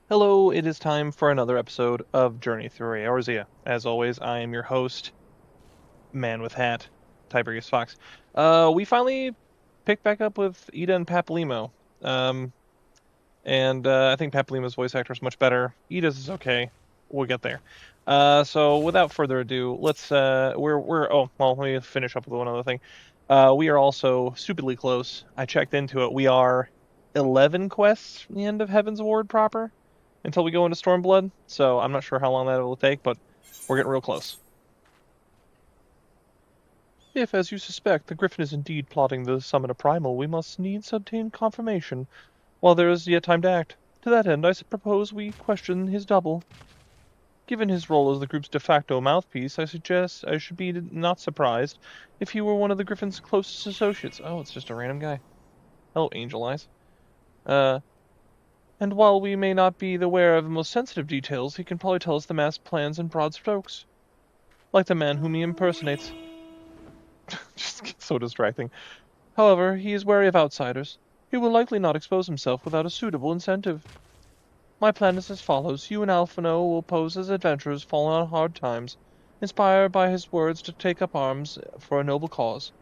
Hello, it is time for another episode of Journey Through Eorzea. As always, I am your host, Man with Hat, Tiberius Fox. We finally picked back up with Yda and Papalymo. Um, and I think Papalymo's voice actor is much better. Yda's is okay. We'll get there. So without further ado, oh, well, let me finish up with one other thing. We are also stupidly close. I checked into it. We are 11 quests from the end of Heaven's Ward proper until we go into Stormblood. So I'm not sure how long that will take, but we're getting real close. If, as you suspect, the Griffin is indeed plotting to summon a primal, we must needs obtain confirmation while there is yet time to act. To that end, I propose we question his double. Given his role as the group's de facto mouthpiece, I suggest I should be not surprised if he were one of the Griffin's closest associates. Oh, it's just a random guy. Hello, Angel Eyes. Uh, and while we may not be aware of the most sensitive details, he can probably tell us the mass plans in broad strokes. Like the man whom he impersonates. Just gets so distracting. However, he is wary of outsiders. He will likely not expose himself without a suitable incentive. My plan is as follows. You and Alphino will pose as adventurers fallen on hard times, inspired by his words to take up arms for a noble cause.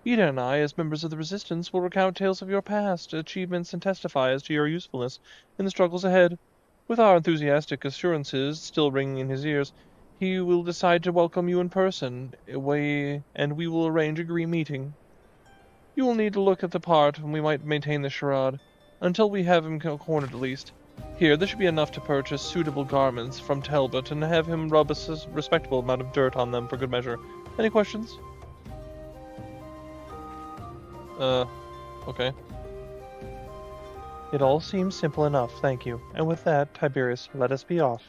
Yda and I, as members of the Resistance, will recount tales of your past achievements and testify as to your usefulness in the struggles ahead. With our enthusiastic assurances still ringing in his ears, he will decide to welcome you in person, and we will arrange a green meeting. You will need to look at the part, and we might maintain the charade, until we have him cornered at least. Here, this should be enough to purchase suitable garments from Talbot and have him rub a respectable amount of dirt on them for good measure. Any questions? Okay. It all seems simple enough, thank you. And with that, Tiberius, let us be off.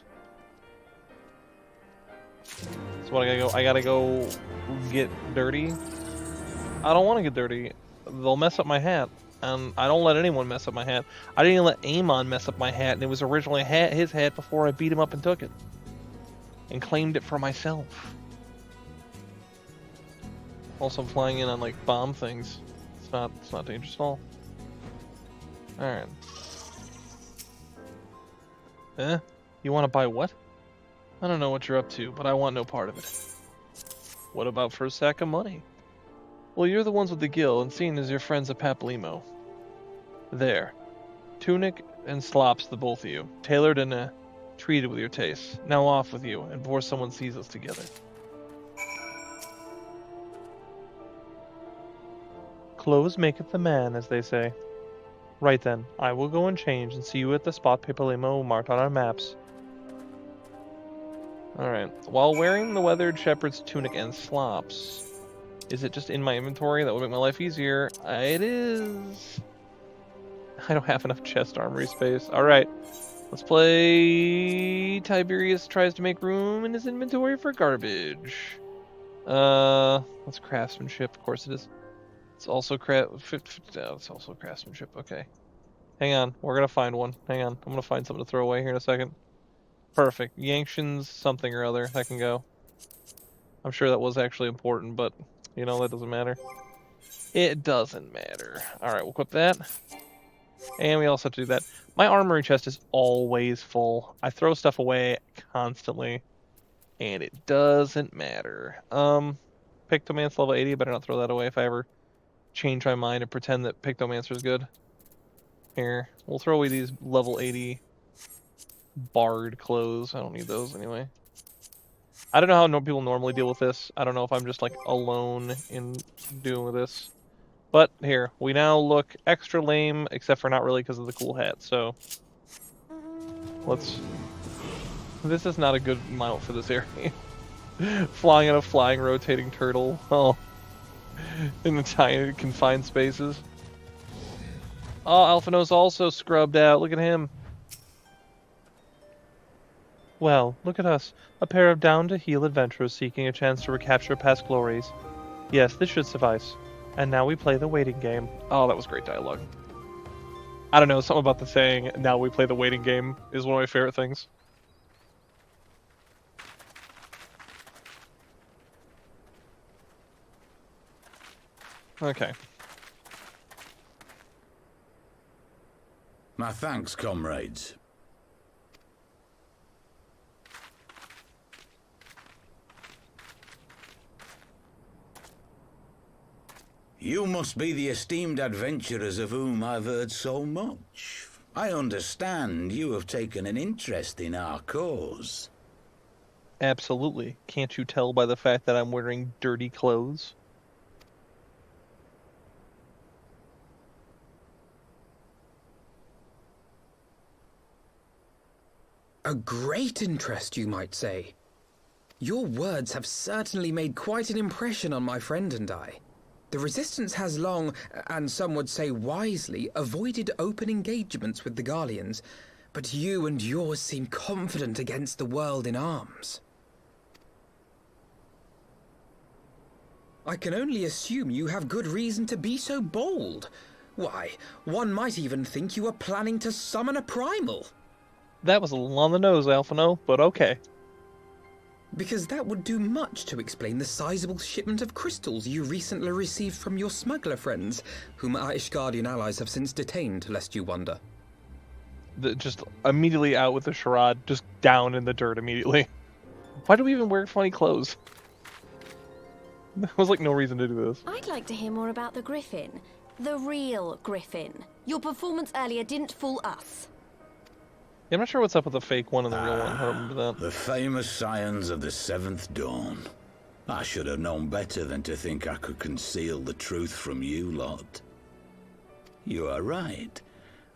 So what, I gotta go get dirty? I don't want to get dirty. They'll mess up my hat. And I don't let anyone mess up my hat. I didn't even let Amon mess up my hat, and it was originally his hat before I beat him up and took it. And claimed it for myself. Also, I'm flying in on, like, bomb things. It's not dangerous at all. Alright. You want to buy what? I don't know what you're up to, but I want no part of it. What about for a sack of money? Well, you're the ones with the gill, and seeing as your friends at Papalymo. There. Tunic and slops, the both of you. Tailored and treated with your taste. Now off with you, and before someone sees us together. Clothes maketh the man, as they say. Right then, I will go and change, and see you at the spot Papalymo marked on our maps. Alright. While wearing the weathered shepherd's tunic and slops, is it just in my inventory? That would make my life easier. It is. I don't have enough chest armory space. Alright. Let's play Tiberius tries to make room in his inventory for garbage. That's craftsmanship. Of course it is. It's also it's also craftsmanship. Okay. Hang on. We're gonna find one. Hang on. I'm gonna find something to throw away here in a second. Perfect. Yankshan's something or other. That can go. I'm sure that was actually important, but, you know, that doesn't matter. It doesn't matter. Alright, we'll equip that. And we also have to do that. My armory chest is always full. I throw stuff away constantly. And it doesn't matter. Pictomancer level 80. I better not throw that away if I ever change my mind and pretend that Pictomancer is good. Here. We'll throw away these level 80 bard clothes. I don't need those anyway. I don't know how people normally deal with this. I don't know if I'm just like alone in doing this. But here, we now look extra lame, except for not really because of the cool hat, so let's... This is not a good mount for this area. Flying on a flying rotating turtle. Oh. In the tiny confined spaces. Oh, Alphino's also scrubbed out. Look at him. Well, look at us. A pair of down-to-heel adventurers seeking a chance to recapture past glories. Yes, this should suffice. And now we play the waiting game. Oh, that was great dialogue. I don't know, something about the saying, now we play the waiting game, is one of my favorite things. Okay. My thanks, comrades. You must be the esteemed adventurers of whom I've heard so much. I understand you have taken an interest in our cause. Absolutely. Can't you tell by the fact that I'm wearing dirty clothes? A great interest, you might say. Your words have certainly made quite an impression on my friend and I. The Resistance has long, and some would say wisely, avoided open engagements with the Garleans, but you and yours seem confident against the world in arms. I can only assume you have good reason to be so bold. Why, one might even think you are planning to summon a primal. That was a little on the nose, Alphino, but okay. Because that would do much to explain the sizable shipment of crystals you recently received from your smuggler friends, whom our Ishgardian allies have since detained, lest you wonder. Just immediately out with the charade, just down in the dirt immediately. Why do we even wear funny clothes? There was like no reason to do this. I'd like to hear more about the Griffin. The real Griffin. Your performance earlier didn't fool us. Yeah, I'm not sure what's up with the fake one and the real one. I don't remember that. The famous scions of the Seventh Dawn. I should have known better than to think I could conceal the truth from you lot. You are right.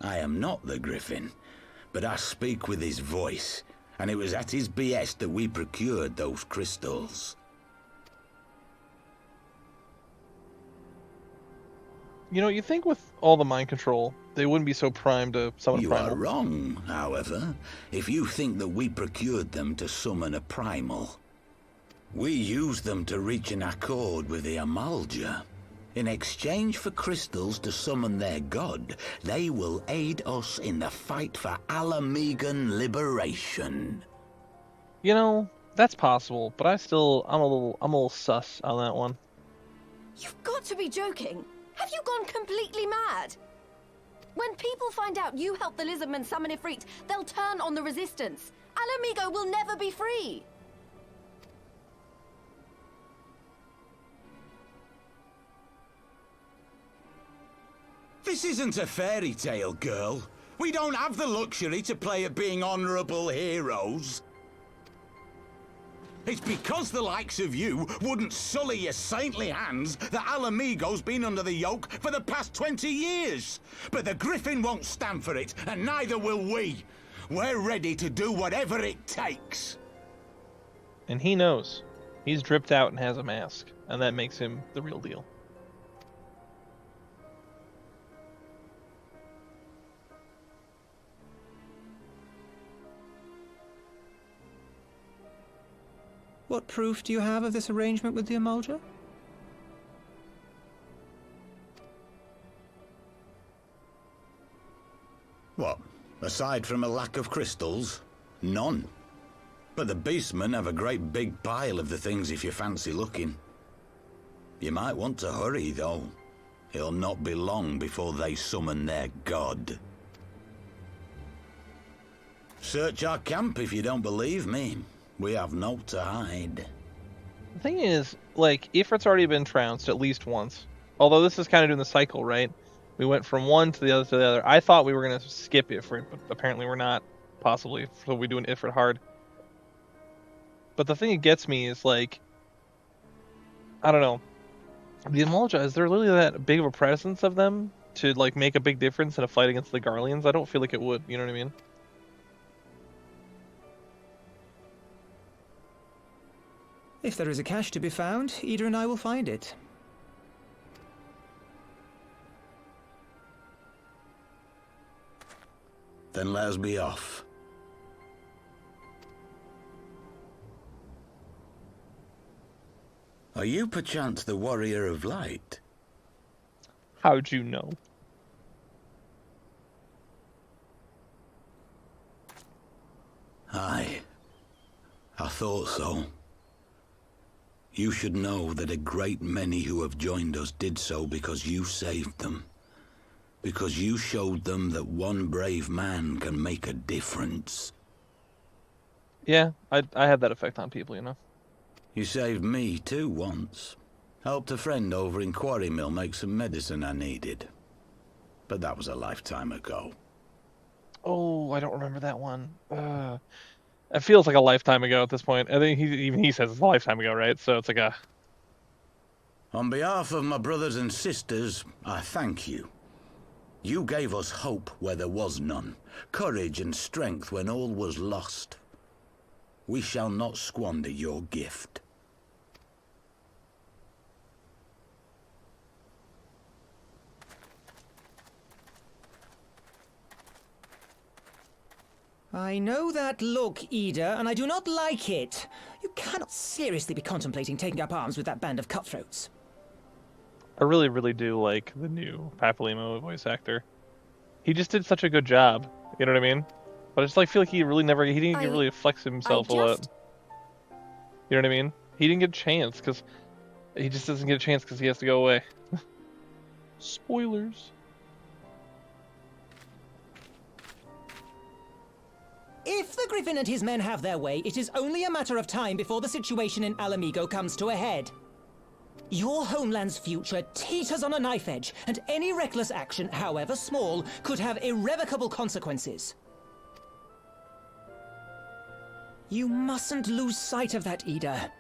I am not the Griffin, but I speak with his voice, and it was at his behest that we procured those crystals. You know, you think with all the mind control, they wouldn't be so primed to summon a primal. You are wrong, however, if you think that we procured them to summon a primal. We used them to reach an accord with the Amalja. In exchange for crystals to summon their god, they will aid us in the fight for Alamegan liberation. You know, that's possible, but I'm a little sus on that one. You've got to be joking. Have you gone completely mad? When people find out you helped the Lizardmen summon Ifrit, they'll turn on the Resistance. Alamigo will never be free. This isn't a fairy tale, girl. We don't have the luxury to play at being honourable heroes. It's because the likes of you wouldn't sully your saintly hands that Alamigo's been under the yoke for the past 20 years. But the Griffin won't stand for it, and neither will we. We're ready to do whatever it takes. And he knows. He's dripped out and has a mask, and that makes him the real deal. What proof do you have of this arrangement with the Amalja? What? Aside from a lack of crystals? None. But the beastmen have a great big pile of the things if you fancy looking. You might want to hurry, though. It'll not be long before they summon their god. Search our camp if you don't believe me. We have naught to hide. The thing is, like, Ifrit's already been trounced at least once. Although this is kind of doing the cycle, right? We went from one to the other to the other. I thought we were going to skip Ifrit, but apparently we're not. Possibly. So we do an Ifrit hard. But the thing that gets me is, like, I don't know. The Amalja, is there really that big of a presence of them to, like, make a big difference in a fight against the Garleans? I don't feel like it would, you know what I mean? If there is a cache to be found, Yda and I will find it. Then let us be off. Are you perchance the Warrior of Light? How'd you know? Aye. I thought so. You should know that a great many who have joined us did so because you saved them. Because you showed them that one brave man can make a difference. Yeah, I had that effect on people, you know? You saved me too once. Helped a friend over in Quarry Mill make some medicine I needed. But that was a lifetime ago. Oh, I don't remember that one. It feels like a lifetime ago at this point. I think he says it's a lifetime ago, right? So it's like a... On behalf of my brothers and sisters, I thank you. You gave us hope where there was none, courage and strength when all was lost. We shall not squander your gift. I know that look, Yda, and I do not like it. You cannot seriously be contemplating taking up arms with that band of cutthroats. I really, really do like the new Papalymo voice actor. He just did such a good job. You know what I mean? But I just like feel like he didn't really flex himself a lot. You know what I mean? He didn't get a chance because he just doesn't get a chance because he has to go away. Spoilers. If the Griffin and his men have their way, it is only a matter of time before the situation in Alamigo comes to a head. Your homeland's future teeters on a knife edge, and any reckless action, however small, could have irrevocable consequences. You mustn't lose sight of that, Yda.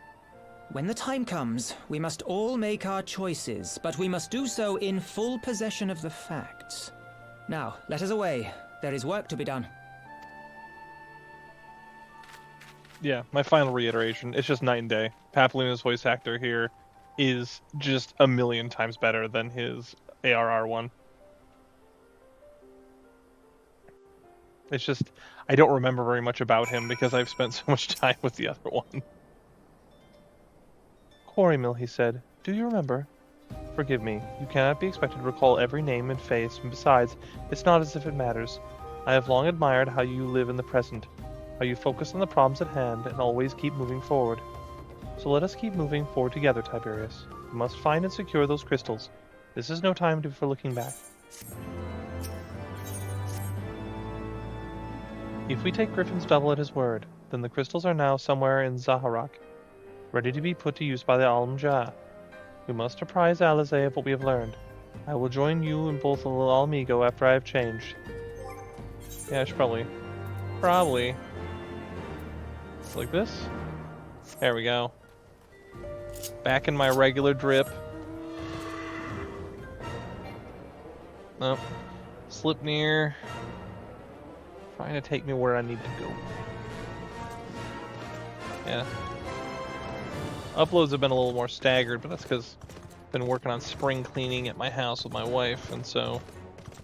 When the time comes, we must all make our choices, but we must do so in full possession of the facts. Now, let us away. There is work to be done. Yeah, my final reiteration, it's just night and day. Papalymo's voice actor here is just a million times better than his ARR one. It's just, I don't remember very much about him because I've spent so much time with the other one. Quarry Mill, he said. Do you remember? Forgive me, you cannot be expected to recall every name and face, and besides, it's not as if it matters. I have long admired how you live in the present. How you focus on the problems at hand and always keep moving forward. So let us keep moving forward together, Tiberius. We must find and secure those crystals. This is no time for looking back. If we take Griffin's double at his word, then the crystals are now somewhere in Zaharak, ready to be put to use by the Almja. We must apprise Alizé of what we have learned. I will join you in both Alamigo after I have changed. Yeah, I should probably... Like this? There we go. Back in my regular drip. Nope. Slipnir. Trying to take me where I need to go. Yeah. Uploads have been a little more staggered, but that's because I've been working on spring cleaning at my house with my wife, and so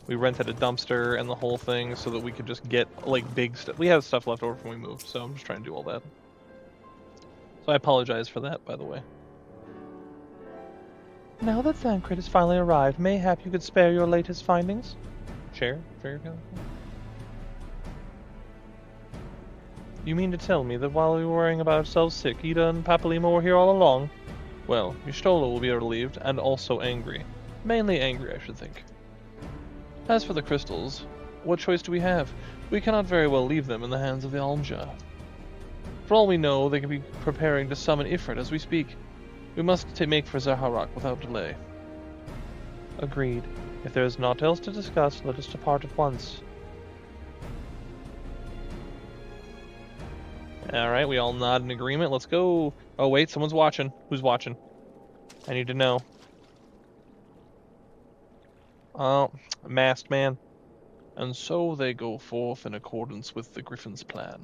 we rented a dumpster and the whole thing so that we could just get, like, big stuff. We have stuff left over from when we moved, so I'm just trying to do all that. So I apologize for that, by the way. Now that Thancred has finally arrived, mayhap you could spare your latest findings? Share? You mean to tell me that while we were worrying about ourselves sick, Yda and Papalymo were here all along? Well, Y'shtola will be relieved, and also angry. Mainly angry, I should think. As for the crystals, what choice do we have? We cannot very well leave them in the hands of the Almja. For all we know, they could be preparing to summon Ifrit as we speak. We must make for Zaharak without delay. Agreed. If there is naught else to discuss, let us depart at once. Alright, we all nod in agreement. Let's go. Oh wait, someone's watching. Who's watching? I need to know. Oh, masked man. And so they go forth in accordance with the Griffin's plan.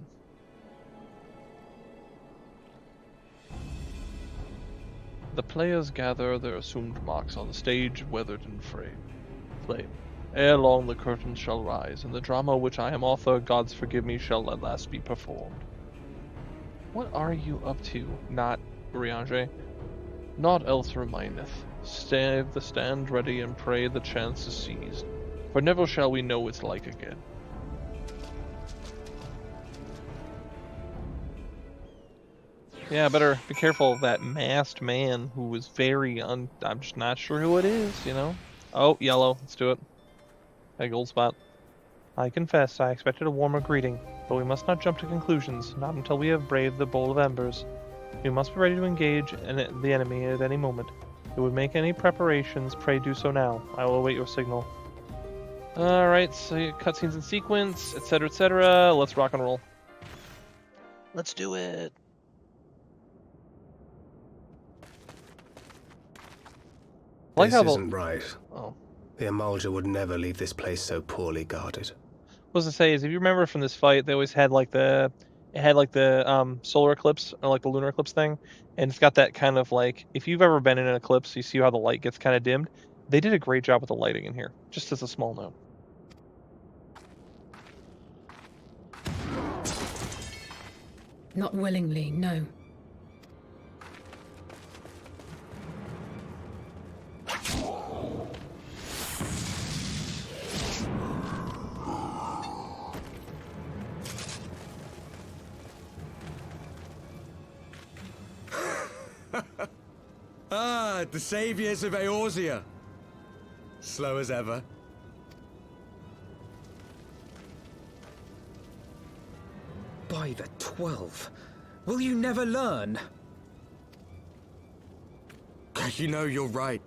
The players gather their assumed marks on the stage, weathered in flame. Ere long the curtains shall rise, and the drama which I am author, gods forgive me, shall at last be performed. What are you up to, not Urianger? Naught else remaineth. Stand ready and pray the chance is seized, for never shall we know its like again. Yeah, better be careful of that masked man who was very I'm just not sure who it is, you know? Oh, yellow. Let's do it. A gold spot. I confess I expected a warmer greeting, but we must not jump to conclusions, not until we have braved the bowl of embers. We must be ready to engage the enemy at any moment. you would make any preparations, pray do so now. I will await your signal. Alright, so cutscenes in sequence, etc., etc. Let's rock and roll. Let's do it. This isn't right. Oh. The Amalja would never leave this place so poorly guarded. What I was to say is, if you remember from this fight, they always had like the solar eclipse or like the lunar eclipse thing, and it's got that kind of like, if you've ever been in an eclipse, you see how the light gets kind of dimmed. They did a great job with the lighting in here, just as a small note. Not willingly, no. The saviors of Eorzea. Slow as ever. By the 12. Will you never learn? You know, you're right.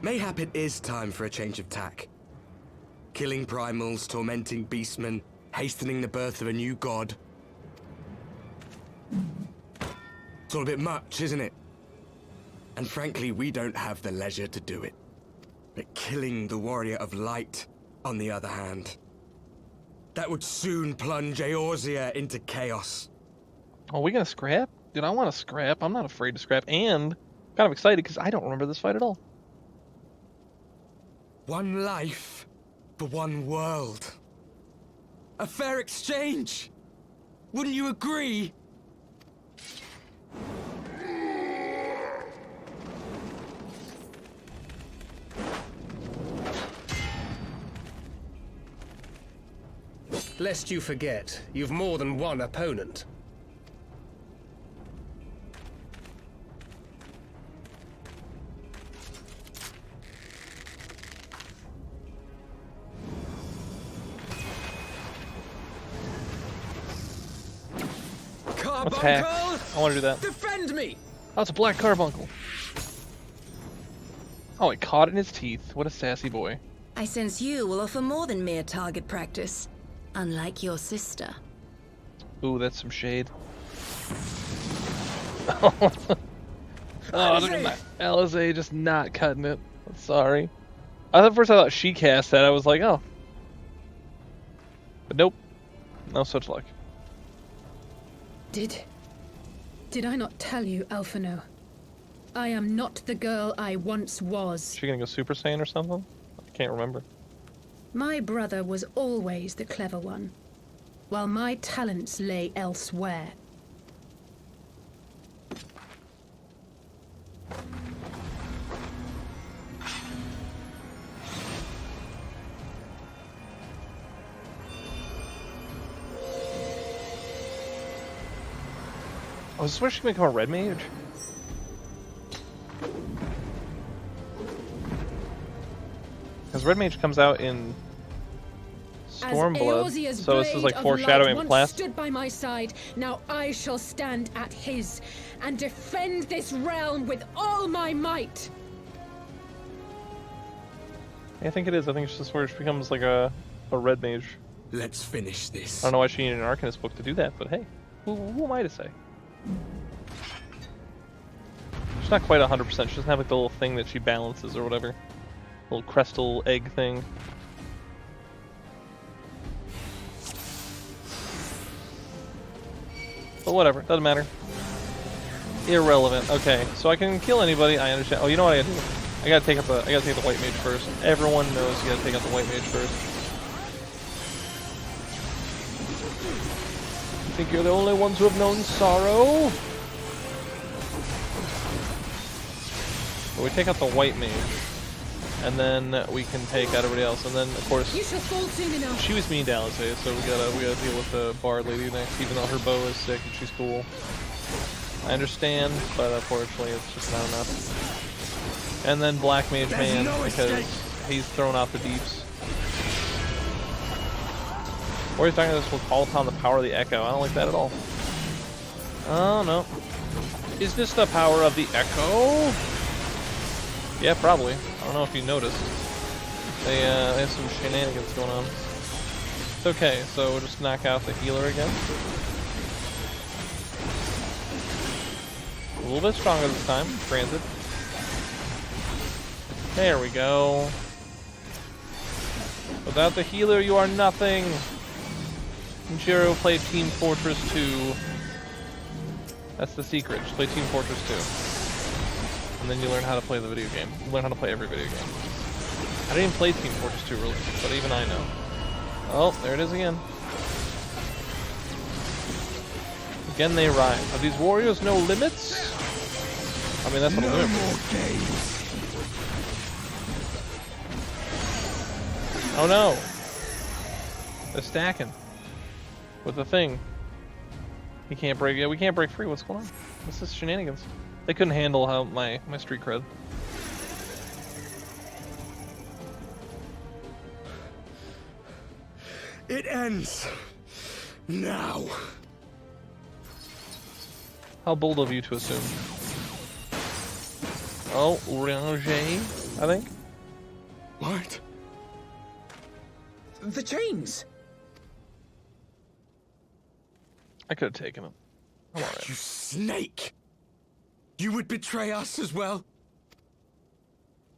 Mayhap it is time for a change of tack. Killing primals, tormenting beastmen, hastening the birth of a new god. It's all a bit much, isn't it? And frankly, we don't have the leisure to do it. But killing the warrior of light, on the other hand, that would soon plunge Eorzea into chaos. Are we gonna scrap? Dude, I want to scrap. I'm not afraid to scrap, and kind of excited because I don't remember this fight at all. One life for one world. A fair exchange. Wouldn't you agree? Lest you forget, you've more than one opponent. Attack. Carbuncle! I want to do that. Defend me! Oh, it's a black carbuncle. Oh, it caught it in his teeth. What a sassy boy. I sense you will offer more than mere target practice, unlike your sister. Ooh, that's some shade. Oh, look at that. Alize just not cutting it. I'm sorry. At first I thought she cast that. I was like, oh. But nope. No such luck. Did I not tell you, Alphino? I am not the girl I once was. Is she gonna go Super Saiyan or something? I can't remember. My brother was always the clever one, while my talents lay elsewhere. Oh, is this where she can become a red mage? Because red mage comes out in Stormblood, so this is like foreshadowing class. Stood by my side, now I shall stand at his and defend this realm with all my might. I think it is. I think it's just where she becomes like a red mage. Let's finish this. I don't know why she needed an Arcanist book to do that, but hey, who am I to say? She's not quite 100%. She doesn't have like the little thing that she balances or whatever. Little crystal egg thing. But whatever, doesn't matter. Irrelevant. Okay, so I can kill anybody. I understand. Oh, you know what I gotta do? I gotta take the white mage first. Everyone knows you gotta take out the white mage first. You think you're the only ones who have known sorrow? But we take out the white mage, and then we can take out everybody else. And then, of course, You shall fall soon enough. she was mean to Alice, so we gotta deal with the bard lady next. Even though her bow is sick and she's cool, I understand, but unfortunately, it's just not enough. And then Black Mage Man, because he's thrown out the deeps. Warrior's Darkness will call upon the power of the Echo. I don't like that at all. Oh no. Is this the power of the Echo? Yeah, probably. I don't know if you noticed. They have some shenanigans going on. It's okay, so we'll just knock out the healer again. A little bit stronger this time, granted. There we go. Without the healer, you are nothing. Jiro played Team Fortress 2. That's the secret. Just play Team Fortress 2. And then you learn how to play the video game. You learn how to play every video game. I didn't even play Team Fortress 2 really, but even I know. Oh, there it is again. Again they rhyme. Are these warriors no limits? I mean, that's what I'm doing. Oh no! They're stacking. With the thing. He can't break. Yeah, we can't break free. What's going on? This is shenanigans. They couldn't handle how my street cred. It ends now. How bold of you to assume. Oh, Eorzea, I think. What? The chains! I could have taken him. I'm alright. You snake! You would betray us as well?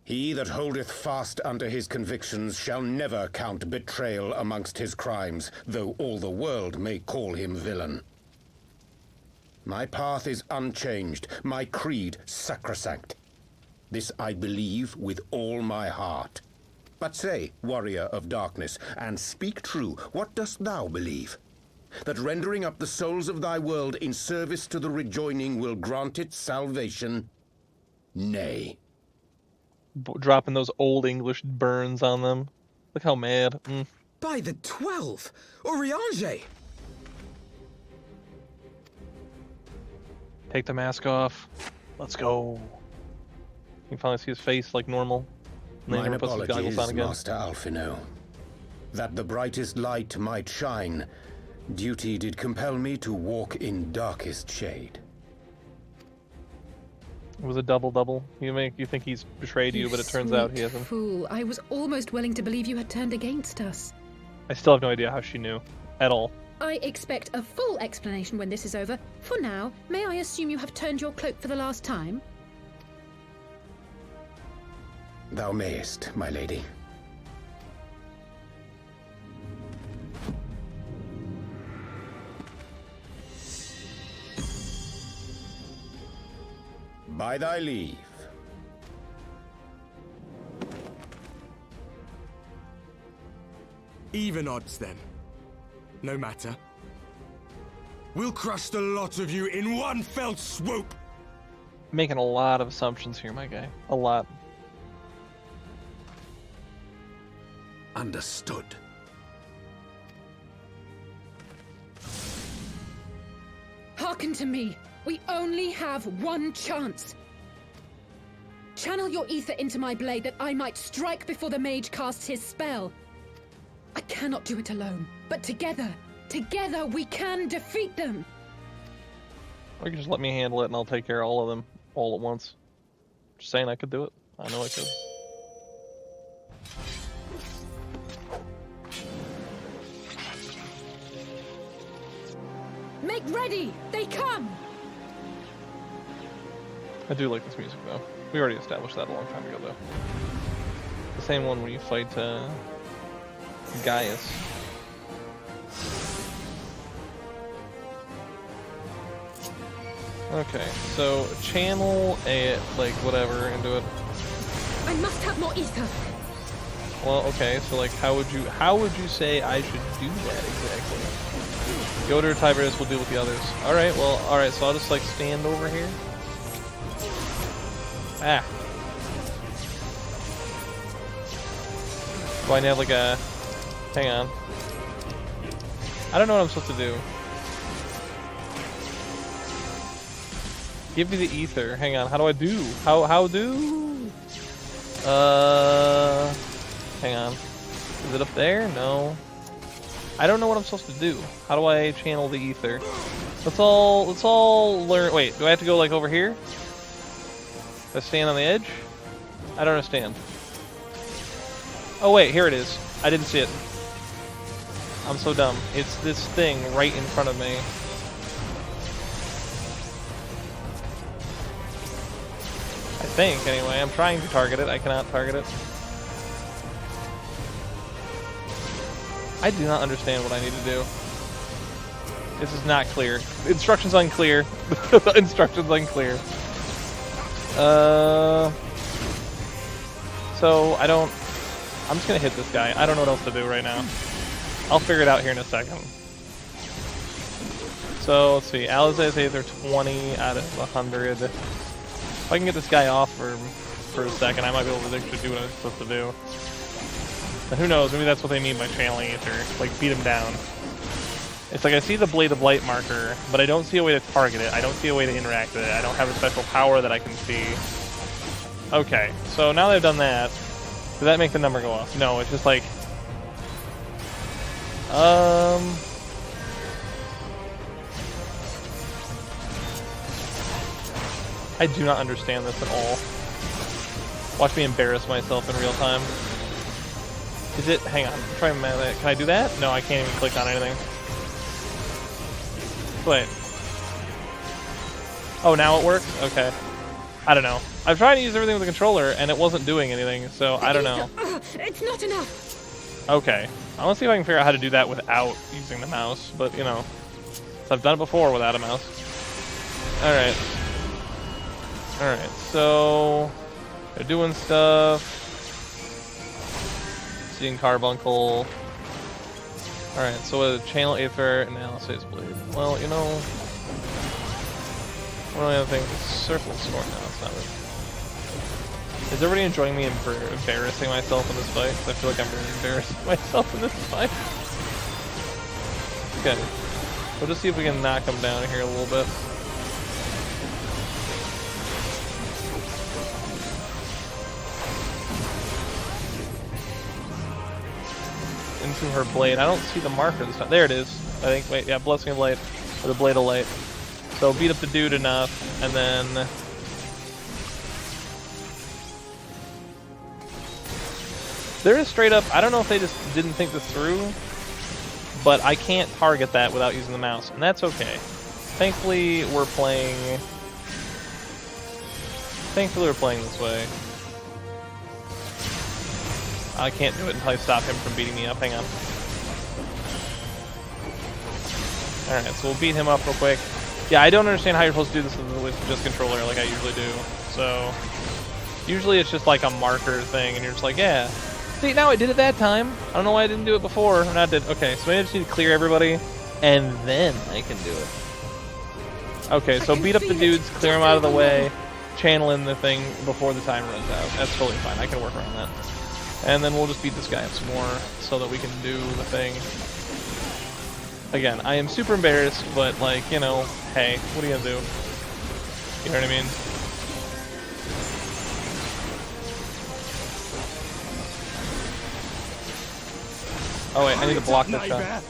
He that holdeth fast unto his convictions shall never count betrayal amongst his crimes, though all the world may call him villain. My path is unchanged, my creed sacrosanct. This I believe with all my heart. But say, warrior of darkness, and speak true, what dost thou believe? That rendering up the souls of thy world in service to the rejoining will grant it salvation? Nay. Dropping those old English burns on them. Look how mad. By the 12! Eorzea! Take the mask off. Let's go. You can finally see his face like normal. And then he Mine puts his goggles on apologies, again. Master Alphino. That the brightest light might shine, duty did compel me to walk in darkest shade. It was a double-double. You think he's betrayed you, but it turns out he hasn't. Fool, I was almost willing to believe you had turned against us. I still have no idea how she knew. At all. I expect a full explanation when this is over. For now, may I assume you have turned your cloak for the last time? Thou mayest, my lady. By thy leave. Even odds then. No matter. We'll crush the lot of you in one fell swoop! Making a lot of assumptions here, my guy. A lot. Understood. Hearken to me. We only have one chance. Channel your ether into my blade that I might strike before the mage casts his spell. I cannot do it alone, but together we can defeat them. Or you can just let me handle it and I'll take care of all of them all at once. Just saying I could do it. I know I could. Make ready! They come! I do like this music though. We already established that a long time ago though. The same one where you fight Gaius. Okay, so channel a like whatever into it. I must have more ether. Well, okay, so like how would you say I should do that exactly? Go to Tiberius, we'll deal with the others. Alright, well, alright, so I'll just like stand over here. Ah. Do I have like a... Hang on. I don't know what I'm supposed to do. Give me the ether. Hang on, how do I do? How do? Hang on. Is it up there? No. I don't know what I'm supposed to do. How do I channel the ether? Let's all learn. Wait, do I have to go like over here? Do I stand on the edge? I don't understand. Oh wait, here it is. I didn't see it. I'm so dumb. It's this thing right in front of me. I think, anyway. I'm trying to target it. I cannot target it. I do not understand what I need to do. This is not clear. The instructions unclear. The instructions unclear. So I don't... I'm just gonna hit this guy. I don't know what else to do right now. I'll figure it out here in a second. So let's see. Alize's Aether 20 out of 100. If I can get this guy off for a second, I might be able to actually do what I'm supposed to do. And who knows? Maybe that's what they mean by channeling Aether. Like beat him down. It's like I see the Blade of Light marker, but I don't see a way to target it. I don't see a way to interact with it. I don't have a special power that I can see. Okay, so now that I've done that, does that make the number go up? No, it's just like... I do not understand this at all. Watch me embarrass myself in real time. Is it... Hang on, I'm trying to... Can I do that? No, I can't even click on anything. Wait. Oh, now it works? Okay. I don't know. I'm trying to use everything with the controller, and it wasn't doing anything, so I don't know. It's not enough. Okay. I want to see if I can figure out how to do that without using the mouse, but, you know. So I've done it before without a mouse. Alright. Alright, so... They're doing stuff. Seeing Carbuncle. Alright, so channel Aether, Analysis Blade. Well, you know... One of the other things is Circle Snort. No, that's not it. Is everybody enjoying me embarrassing myself in this fight? I feel like I'm really embarrassing myself in this fight. Okay. We'll just see if we can knock him down here a little bit. Into her blade. I don't see the marker this time. There it is. I think. Wait, yeah, Blessing of Light. Or the Blade of Light. So beat up the dude enough, and then... There is straight up... I don't know if they just didn't think this through, but I can't target that without using the mouse, and that's okay. Thankfully, we're playing this way. I can't do it until I stop him from beating me up. Hang on. Alright, so we'll beat him up real quick. Yeah, I don't understand how you're supposed to do this with just controller like I usually do. So, usually it's just like a marker thing, and you're just like, yeah. See, now I did it that time. I don't know why I didn't do it before. And I did. Okay, so maybe I just need to clear everybody, and then I can do it. Okay, so beat up the dudes, clear them out of the way, channel in the thing before the time runs out. That's totally fine. I can work around that. And then we'll just beat this guy up some more so that we can do the thing. Again, I am super embarrassed, but like, you know, hey, what are you gonna do? You know what I mean? Oh wait, I need to block that shot.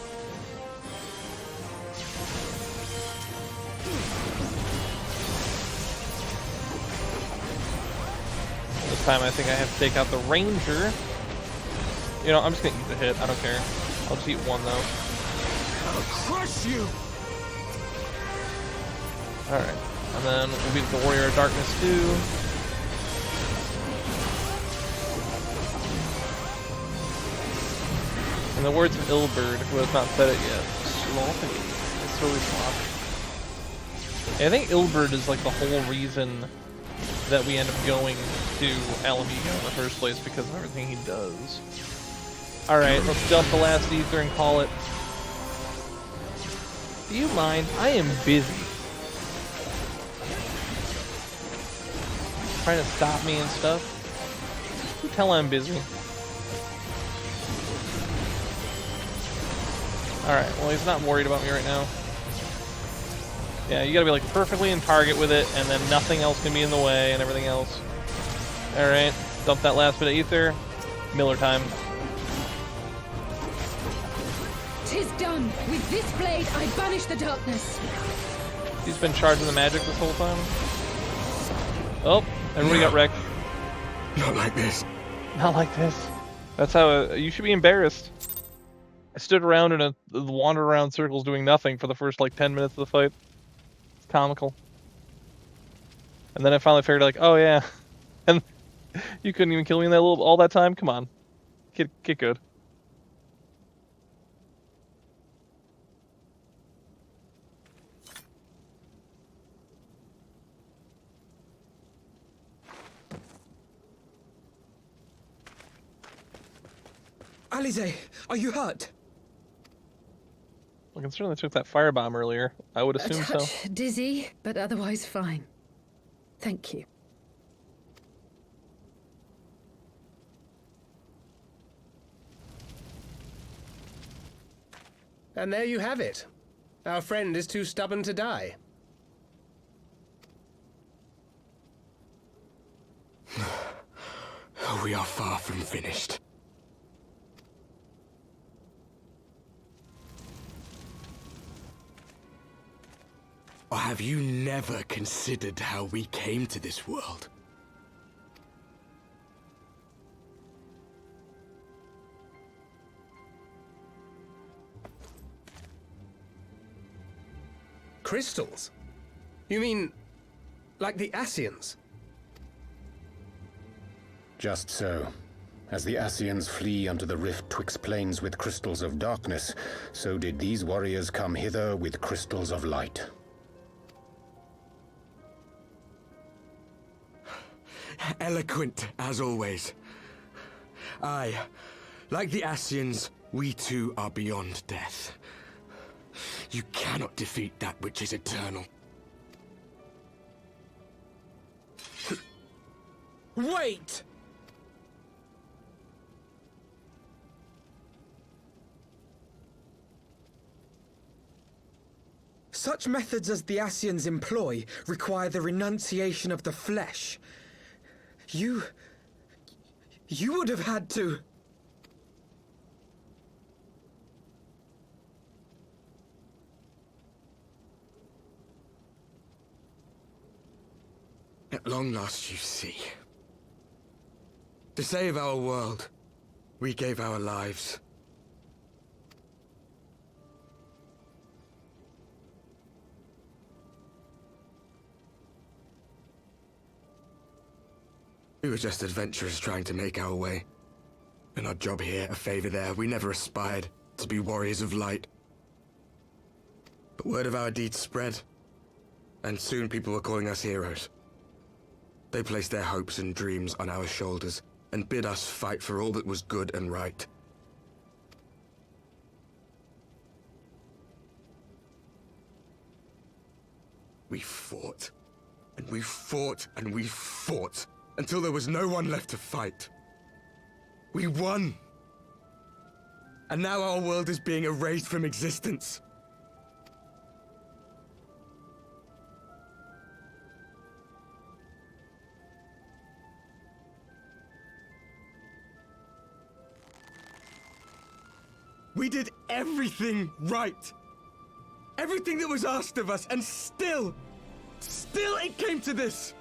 This time I think I have to take out the ranger. You know, I'm just gonna eat the hit, I don't care. I'll just eat one though. I'll crush you! Alright, and then we'll beat the Warrior of Darkness too. In the words of Ilberd, who has not said it yet, sloppy. It's really sloppy. I think Ilberd is like the whole reason that we end up going to Alamigo in the first place, because of everything he does. Alright, let's dump the last Ether and call it. Do you mind? I am busy. Trying to stop me and stuff. You tell I'm busy. Alright, well he's not worried about me right now. Yeah, you gotta be like perfectly in target with it, and then nothing else can be in the way and everything else. Alright, dump that last bit of ether. Miller time. Tis done. With this blade, I banish the darkness. He's been charging the magic this whole time. Oh, everybody got wrecked. Not like this. Not like this. That's how you should be embarrassed. I stood around and wandered around circles doing nothing for the first like 10 minutes of the fight. It's comical. And then I finally figured like, oh yeah, and you couldn't even kill me in that all that time. Come on, get good. Alize, are you hurt? Well, considering they took that firebomb earlier, I would A assume so. touch dizzy, but otherwise fine. Thank you. And there you have it. Our friend is too stubborn to die. We are far from finished. Or have you never considered how we came to this world? Crystals? You mean, like the Ascians? Just so. As the Ascians flee unto the rift twixt planes with crystals of darkness, so did these warriors come hither with crystals of light. Eloquent, as always. Aye, like the Ascians, we too are beyond death. You cannot defeat that which is eternal. Wait! Such methods as the Ascians employ require the renunciation of the flesh. You would have had to... At long last, you see. To save our world, we gave our lives. We were just adventurers trying to make our way. An odd job here, a favor there. We never aspired to be warriors of light. But word of our deeds spread, and soon people were calling us heroes. They placed their hopes and dreams on our shoulders, and bid us fight for all that was good and right. We fought, and we fought, and we fought, until there was no one left to fight. We won! And now our world is being erased from existence. We did everything right. Everything that was asked of us, and still it came to this.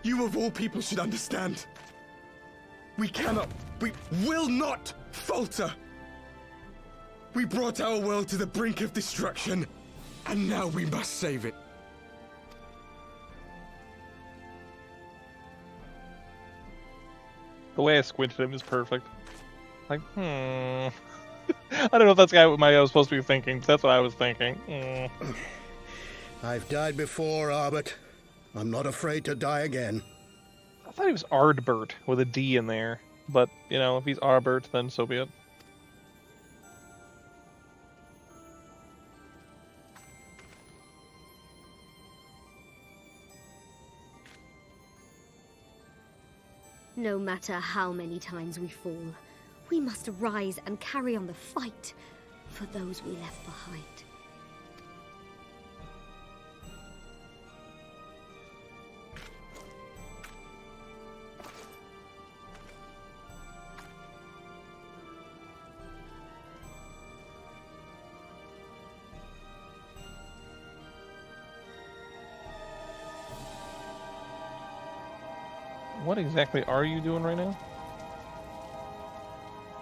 You of all people should understand. We will not falter. We brought our world to the brink of destruction, and now we must save it. The way I squinted him is perfect. Like, I don't know if that's what I was supposed to be thinking, but that's what I was thinking. I've died before, Arbet. I'm not afraid to die again. I thought he was Ardbert with a D in there, but, you know, if he's Arbert, then so be it. No matter how many times we fall, we must rise and carry on the fight for those we left behind. What exactly are you doing right now?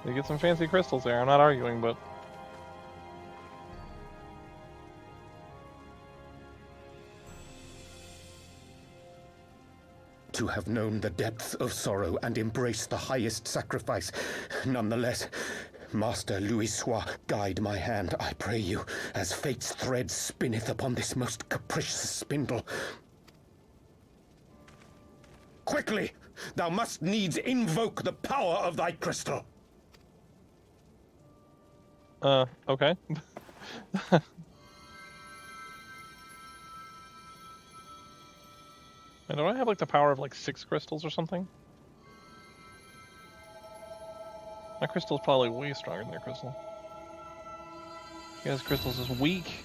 You get some fancy crystals there. I'm not arguing, but... To have known the depths of sorrow and embraced the highest sacrifice. Nonetheless, Master Louis-Sois, guide my hand, I pray you, as fate's thread spinneth upon this most capricious spindle. Quickly! Thou must needs invoke the power of thy crystal. Okay. And don't I have like the power of like 6 crystals or something? My crystal's probably way stronger than their crystal. You guys' crystals is weak.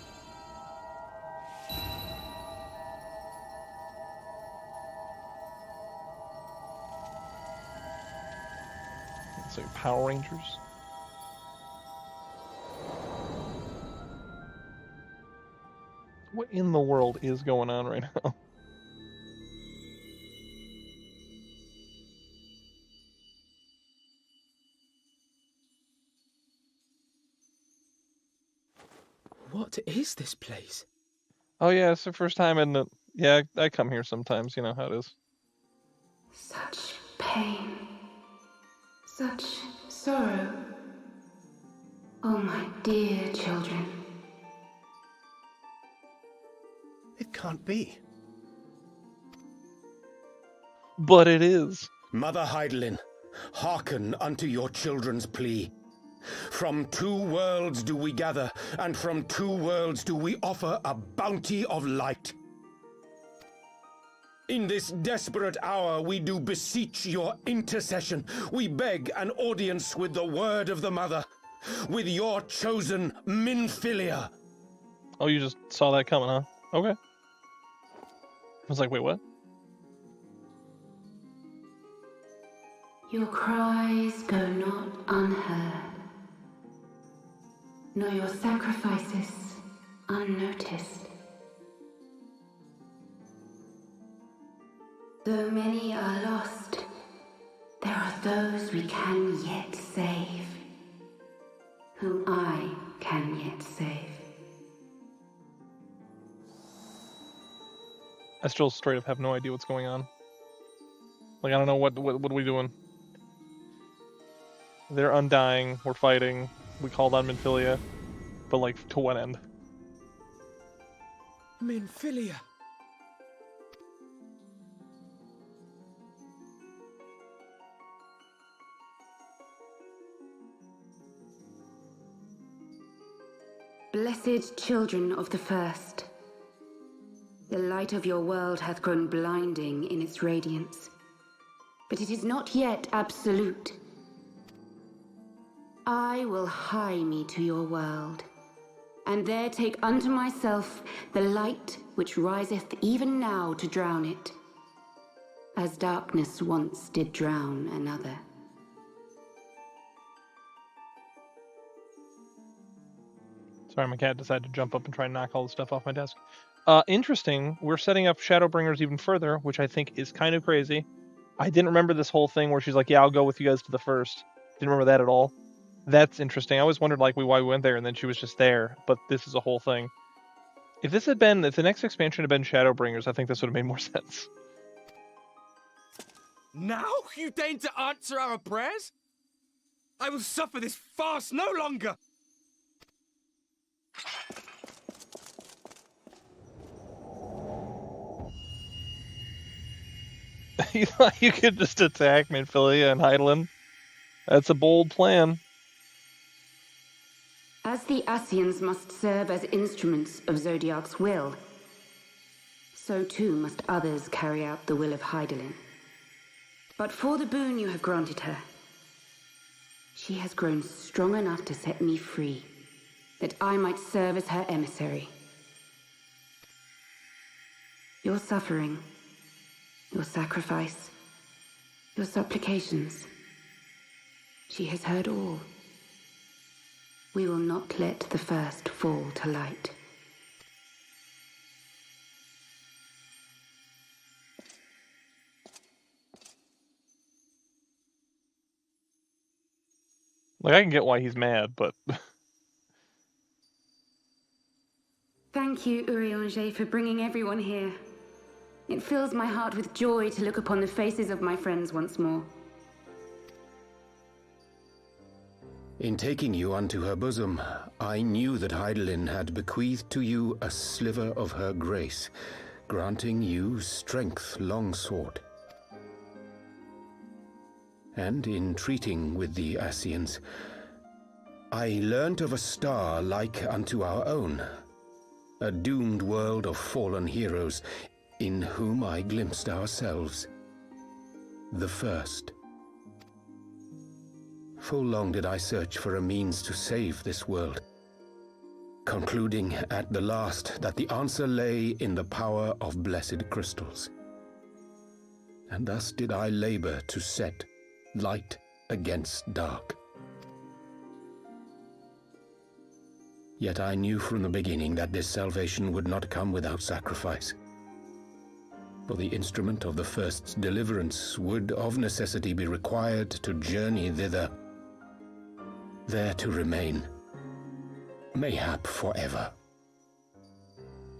It's like Power Rangers. What in the world is going on right now? What is this place? Oh yeah, it's the first time in the... Yeah, I come here sometimes, you know how it is. Such pain. Such sorrow. Oh, my dear children. It can't be. But it is. Mother Hydaelyn, hearken unto your children's plea. From 2 worlds do we gather, and from 2 worlds do we offer a bounty of light. In this desperate hour we do beseech your intercession. We beg an audience with the word of the mother, with your chosen Minfillia. Oh, you just saw that coming, huh? Okay. I was like, wait, what? Your cries go not unheard, nor your sacrifices unnoticed. Though many are lost, there are those we can yet save, whom I can yet save. I still straight up have no idea what's going on. Like, I don't know what are we doing? They're undying, we're fighting, we called on Minfillia, but like, to what end? Minfillia. Blessed children of the First, the light of your world hath grown blinding in its radiance, but it is not yet absolute. I will hie me to your world, and there take unto myself the light which riseth even now to drown it, as darkness once did drown another. Sorry, my cat decided to jump up and try and knock all the stuff off my desk. Interesting, we're setting up Shadowbringers even further, which I think is kind of crazy. I didn't remember this whole thing where she's like, yeah, I'll go with you guys to the first. Didn't remember that at all. That's interesting. I always wondered like why we went there and then she was just there, but this is a whole thing. If the next expansion had been Shadowbringers, I think this would have made more sense. Now you deign to answer our prayers? I will suffer this farce no longer! You thought you could just attack Minfillia and Hydaelyn? That's a bold plan. As the Ascians must serve as instruments of Zodiark's will, so too must others carry out the will of Hydaelyn. But for the boon you have granted her, she has grown strong enough to set me free, that I might serve as her emissary. Your suffering, your sacrifice, your supplications, she has heard all. We will not let the first fall to light. Like, I can get why he's mad, but... Thank you, Eorzea, for bringing everyone here. It fills my heart with joy to look upon the faces of my friends once more. In taking you unto her bosom, I knew that Hydaelyn had bequeathed to you a sliver of her grace, granting you strength long sought. And in treating with the Ascians, I learnt of a star like unto our own, a doomed world of fallen heroes, in whom I glimpsed ourselves, the first. Full long did I search for a means to save this world, concluding at the last that the answer lay in the power of blessed crystals. And thus did I labor to set light against dark. Yet I knew from the beginning that this salvation would not come without sacrifice. For the instrument of the first's deliverance would of necessity be required to journey thither, there to remain, mayhap forever.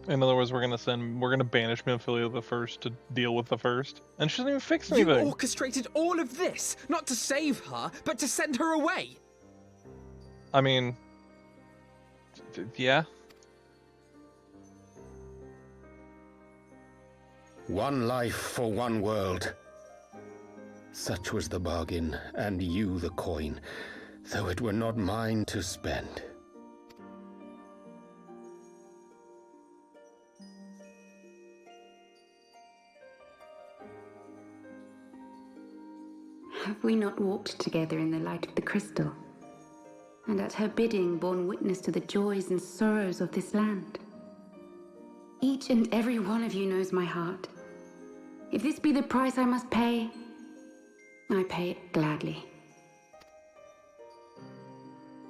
In other words, we're gonna banish Minfillia the First to deal with the First, and she doesn't even fix anything. You orchestrated all of this, not to save her, but to send her away. I mean, yeah. One life for one world. Such was the bargain, and you the coin, though it were not mine to spend. Have we not walked together in the light of the crystal, and at her bidding borne witness to the joys and sorrows of this land? Each and every one of you knows my heart. If this be the price I must pay, I pay it gladly.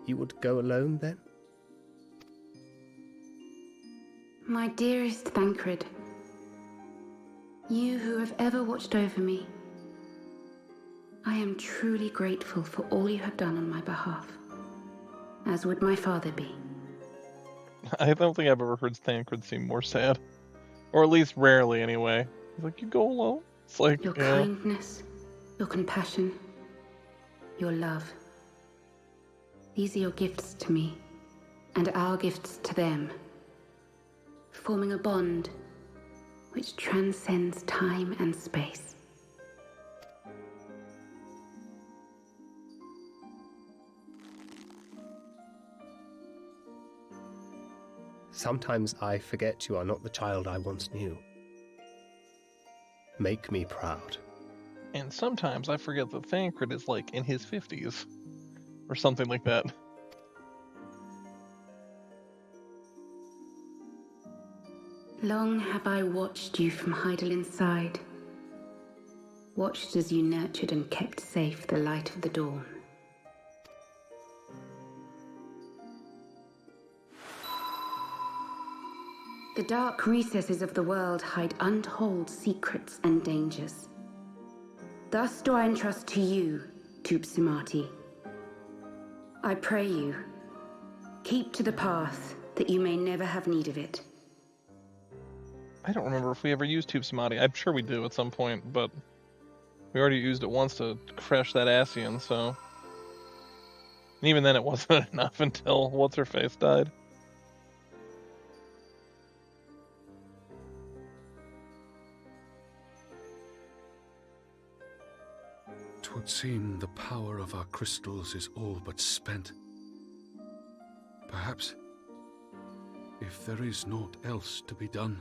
You would go alone, then? My dearest Thancred, you who have ever watched over me, I am truly grateful for all you have done on my behalf, as would my father be. I don't think I've ever heard Thancred seem more sad. Or at least rarely, anyway. He's like, you go alone? It's like, your kindness, your compassion, your love. These are your gifts to me, and our gifts to them, forming a bond which transcends time and space. Sometimes I forget you are not the child I once knew. Make me proud. And sometimes I forget that Thancred is like in his 50s. Or something like that. Long have I watched you from Hydaelyn's side. Watched as you nurtured and kept safe the light of the dawn. The dark recesses of the world hide untold secrets and dangers. Thus do I entrust to you, Tupsimati. I pray you, keep to the path that you may never have need of it. I don't remember if we ever used Tupsimati. I'm sure we do at some point, but we already used it once to crash that Ascian, so... And even then it wasn't enough until What's-Her-Face died. 'Twould seem the power of our crystals is all but spent. Perhaps, if there is naught else to be done.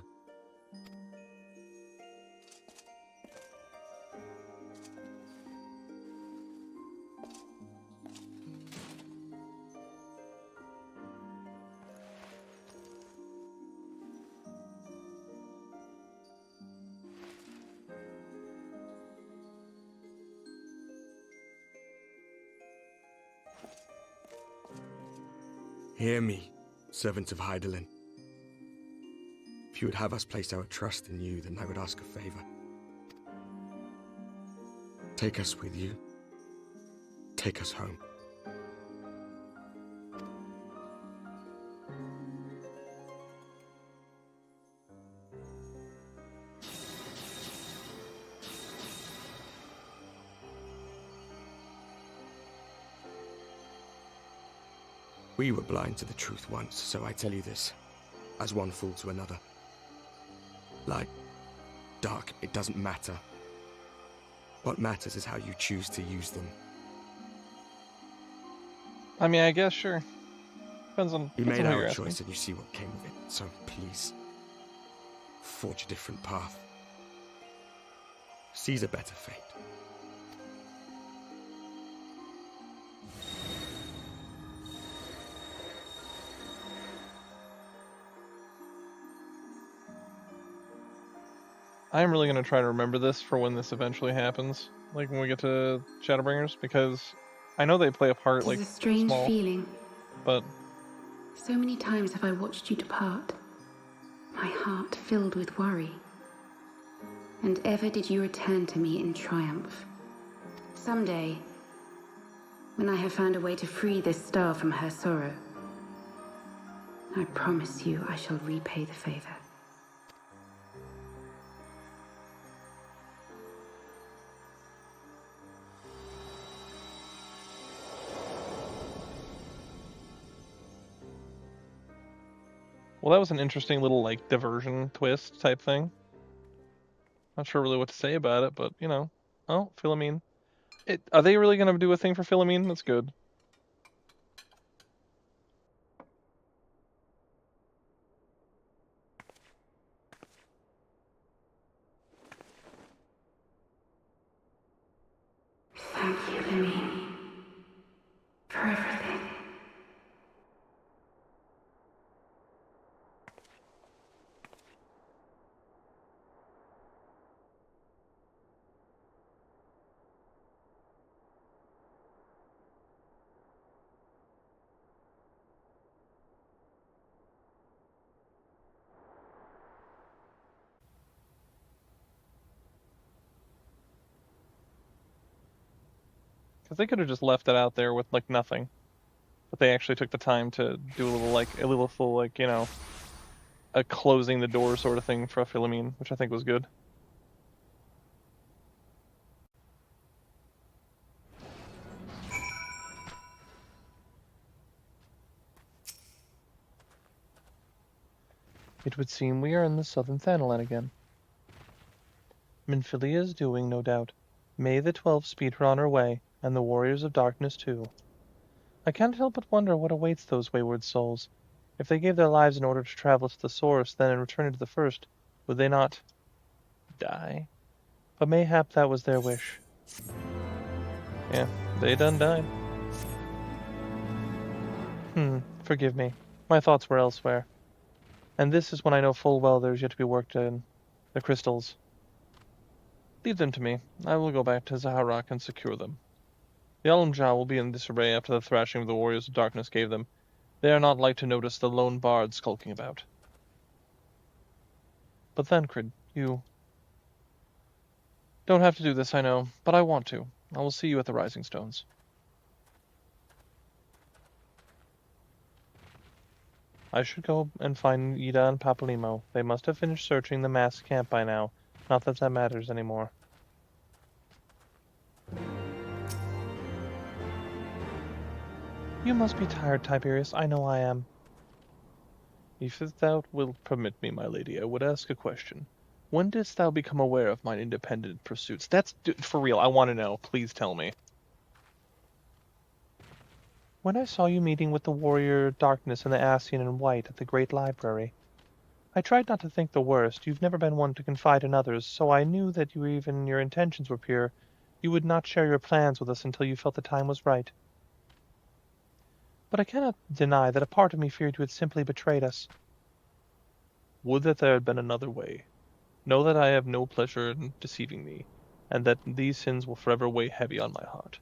Hear me, servants of Hydaelyn. If you would have us place our trust in you, then I would ask a favor. Take us with you. Take us home. We were blind to the truth once, so I tell you this, as one fool to another. Light, dark, it doesn't matter. What matters is how you choose to use them. I mean, I guess, sure. Depends on We who made you're our asking. choice and you see what came of it, so please, forge a different path. Seize a better fate. I'm really going to try to remember this for when this eventually happens. Like when we get to Shadowbringers, because I know they play a part, It like, is a strange small, feeling. but... So many times have I watched you depart, my heart filled with worry. And ever did you return to me in triumph. Someday, when I have found a way to free this star from her sorrow, I promise you I shall repay the favor. Well, that was an interesting little, like, diversion twist type thing. Not sure really what to say about it, but, you know. Oh, Philomene. Are they really going to do a thing for Philomene? That's good. Thank you, Lemine, for everything. Because they could have just left it out there with, like, nothing. But they actually took the time to do a little full, like, you know, a closing the door sort of thing for Philomene, which I think was good. It would seem we are in the southern Thanalan again. Minfillia is doing, no doubt. May the 12 speed her on her way, and the warriors of darkness too. I cannot help but wonder what awaits those wayward souls. If they gave their lives in order to travel to the source, then in returning to the first, would they not die? But mayhap that was their wish. Yeah, they done died. Forgive me. My thoughts were elsewhere. And this is when I know full well there is yet to be worked in. The crystals. Leave them to me. I will go back to Zaharak and secure them. The Almjah will be in disarray after the thrashing of the warriors of darkness gave them. They are not like to notice the lone bard skulking about. But Thancred, you... Don't have to do this, I know, but I want to. I will see you at the Rising Stones. I should go and find Yda and Papalymo. They must have finished searching the masked camp by now. Not that that matters anymore. You must be tired, Tiberius. I know I am. If thou wilt permit me, my lady, I would ask a question. When didst thou become aware of mine independent pursuits? That's for real. I want to know. Please tell me. When I saw you meeting with the warrior Darkness and the Ascian in white at the Great Library. I tried not to think the worst. You've never been one to confide in others, so I knew that even your intentions were pure. You would not share your plans with us until you felt the time was right. But I cannot deny that a part of me feared you had simply betrayed us. Would that there had been another way. Know that I have no pleasure in deceiving thee, and that these sins will forever weigh heavy on my heart.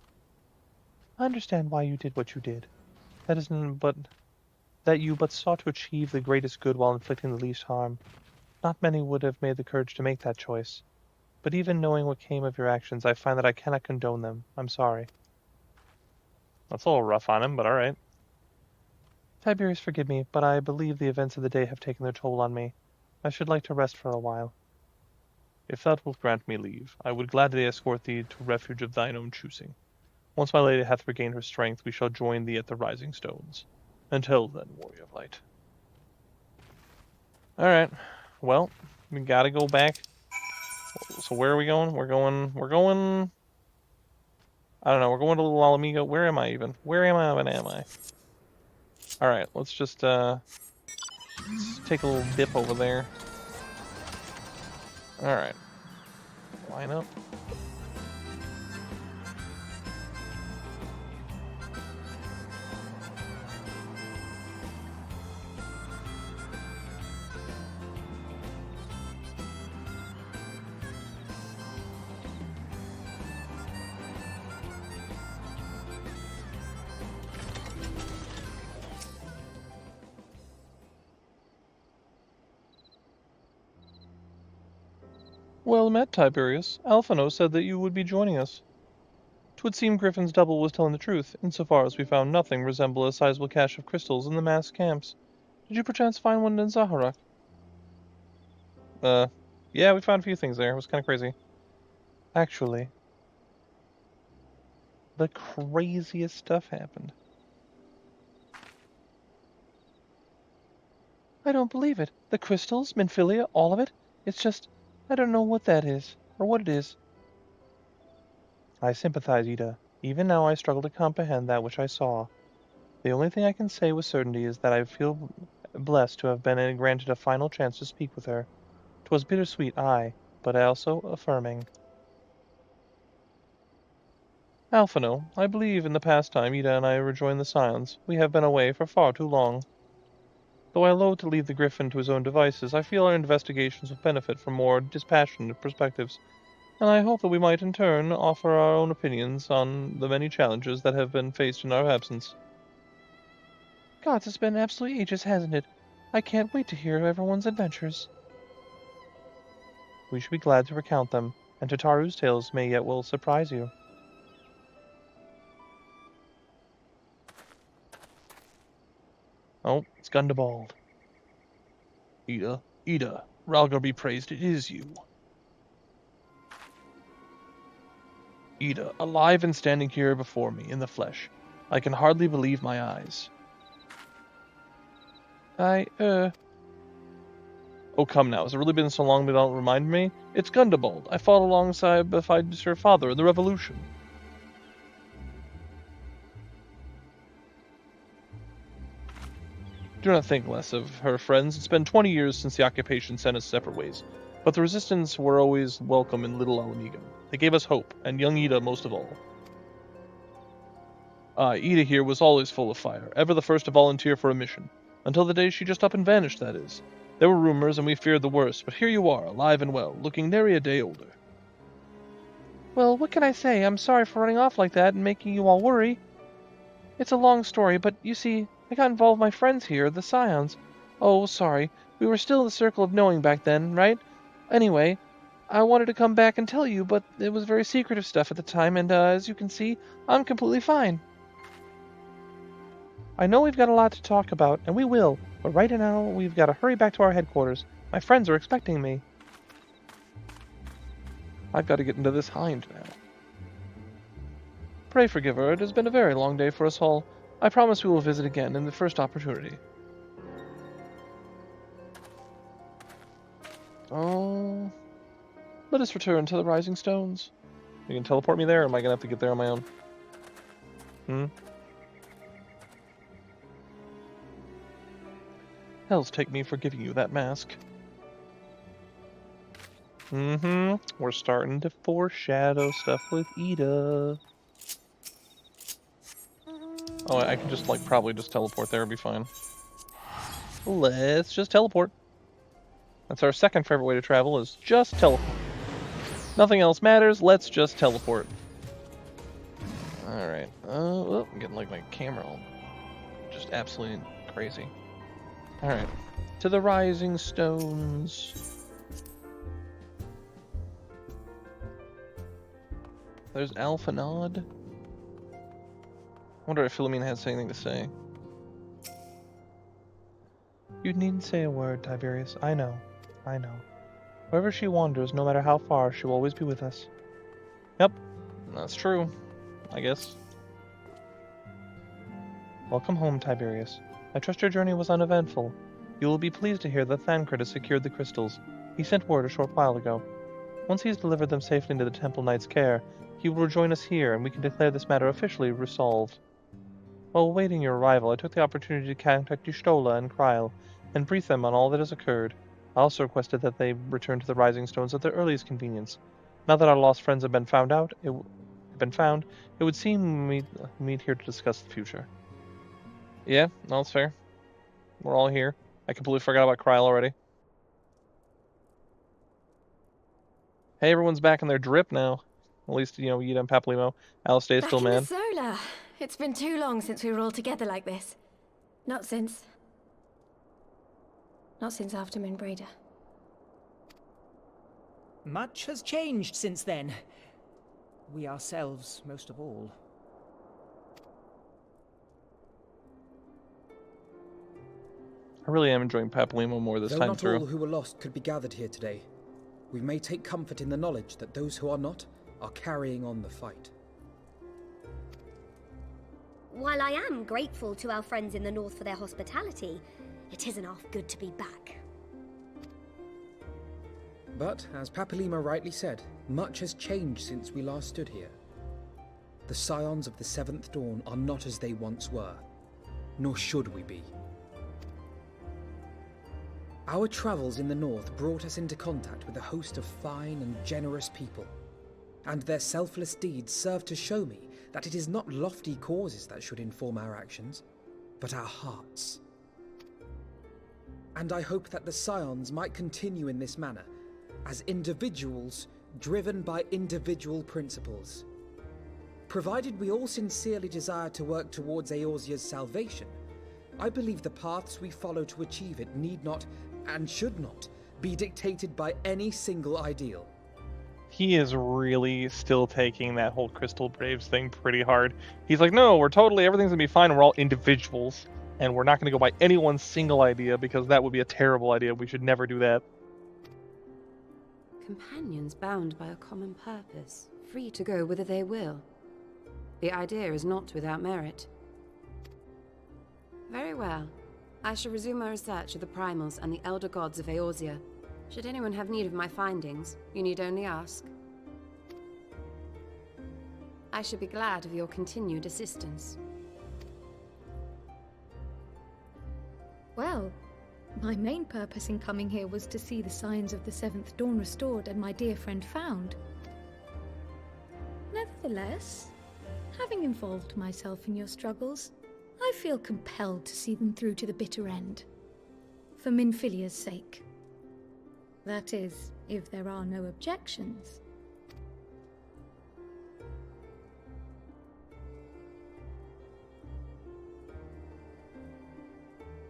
I understand why you did what you did. That you but sought to achieve the greatest good while inflicting the least harm. Not many would have made the courage to make that choice. But even knowing what came of your actions, I find that I cannot condone them. I'm sorry. That's a little rough on him, but alright. Tiberius, forgive me, but I believe the events of the day have taken their toll on me. I should like to rest for a while. If thou wilt grant me leave, I would gladly escort thee to a refuge of thine own choosing. Once my lady hath regained her strength, we shall join thee at the Rising Stones. Until then, Warrior of Light. Alright. Well, we gotta go back. So where are we going? We're going... I don't know, we're going to Little Alamigo. Where am I even? Where am I? Alright, let's just, let's take a little dip over there. Alright. Line up. Well met, Tiberius. Alphino said that you would be joining us. 'Twould seem Griffin's double was telling the truth, insofar as we found nothing resemble a sizable cache of crystals in the mass camps. Did you perchance find one in Zaharak? Yeah, we found a few things there. It was kind of crazy. Actually, the craziest stuff happened. I don't believe it. The crystals, Minfillia, all of it? It's just... I don't know what that is, or what it is. I sympathize, Yda. Even now I struggle to comprehend that which I saw. The only thing I can say with certainty is that I feel blessed to have been granted a final chance to speak with her. 'Twas bittersweet, aye, but also affirming. Alphino, I believe in the past time Yda and I rejoined the Scions. We have been away for far too long. Though I loathe to leave the Griffin to his own devices, I feel our investigations will benefit from more dispassionate perspectives, and I hope that we might in turn offer our own opinions on the many challenges that have been faced in our absence. Gods, it's been absolutely ages, hasn't it? I can't wait to hear everyone's adventures. We should be glad to recount them, and Tataru's tales may yet will surprise you. Oh, it's Gundabald. Yda, Ralgar be praised, it is you. Yda, alive and standing here before me, in the flesh. I can hardly believe my eyes. Oh, come now, has it really been so long that you don't remind me? It's Gundabald. I fought alongside your father in the Revolution. Do not think less of her, friends. It's been 20 years since the occupation sent us separate ways. But the resistance were always welcome in Little Alamigo. They gave us hope, and young Yda most of all. Yda here was always full of fire, ever the first to volunteer for a mission. Until the day she just up and vanished, that is. There were rumors, and we feared the worst, but here you are, alive and well, looking nary a day older. Well, what can I say? I'm sorry for running off like that and making you all worry. It's a long story, but you see, I got involved with my friends here, the Scions. Oh, sorry. We were still in the circle of knowing back then, right? Anyway, I wanted to come back and tell you, but it was very secretive stuff at the time, and as you can see, I'm completely fine. I know we've got a lot to talk about, and we will, but right now we've got to hurry back to our headquarters. My friends are expecting me. I've got to get into this hind now. Pray forgive her, it has been a very long day for us all. I promise we will visit again in the first opportunity. Oh, let us return to the Rising Stones. You can teleport me there, or am I going to have to get there on my own? Hells take me for giving you that mask. We're starting to foreshadow stuff with Yda. Oh, I can just, probably just teleport there, it'll be fine. Let's just teleport. That's our second favorite way to travel, is just teleport. Nothing else matters, let's just teleport. Alright. I'm getting, my camera all just absolutely crazy. Alright. To the Rising Stones. There's Alphanod. Wonder if Philomene has anything to say. You needn't say a word, Tiberius. I know. Wherever she wanders, no matter how far, she will always be with us. Yep, that's true, I guess. Welcome home, Tiberius. I trust your journey was uneventful. You will be pleased to hear that Thancred has secured the crystals. He sent word a short while ago. Once he has delivered them safely into the Temple Knight's care, he will rejoin us here, and we can declare this matter officially resolved. While awaiting your arrival, I took the opportunity to contact Y'shtola and Kryl, and brief them on all that has occurred. I also requested that they return to the Rising Stones at their earliest convenience. Now that our lost friends have been found, it would seem we meet here to discuss the future. Yeah, no, that's fair. We're all here. I completely forgot about Kryl already. Hey, everyone's back in their drip now. At least, you know, Yda and Papalymo. Alistair's still mad. Back in the Solar. It's been too long since we were all together like this. Not since after Minfillia. Much has changed since then. We ourselves, most of all. I really am enjoying Papalymo more this time through. Though not all who were lost could be gathered here today, we may take comfort in the knowledge that those who are not are carrying on the fight. While I am grateful to our friends in the north for their hospitality, it isn't half good to be back. But, as Papalymo rightly said, much has changed since we last stood here. The Scions of the Seventh Dawn are not as they once were, nor should we be. Our travels in the north brought us into contact with a host of fine and generous people, and their selfless deeds serve to show me that it is not lofty causes that should inform our actions, but our hearts. And I hope that the Scions might continue in this manner, as individuals driven by individual principles. Provided we all sincerely desire to work towards Eorzea's salvation, I believe the paths we follow to achieve it need not, and should not, be dictated by any single ideal. He is really still taking that whole Crystal Braves thing pretty hard. He's like, no, everything's gonna be fine, and we're all individuals, and we're not gonna go by anyone's single idea, because that would be a terrible idea. We should never do that. Companions bound by a common purpose, free to go whither they will. The idea is not without merit. Very well. I shall resume my research of the primals and the elder gods of Eorzea. Should anyone have need of my findings, you need only ask. I should be glad of your continued assistance. Well, my main purpose in coming here was to see the signs of the Seventh Dawn restored and my dear friend found. Nevertheless, having involved myself in your struggles, I feel compelled to see them through to the bitter end. For Minfillia's sake. That is, if there are no objections.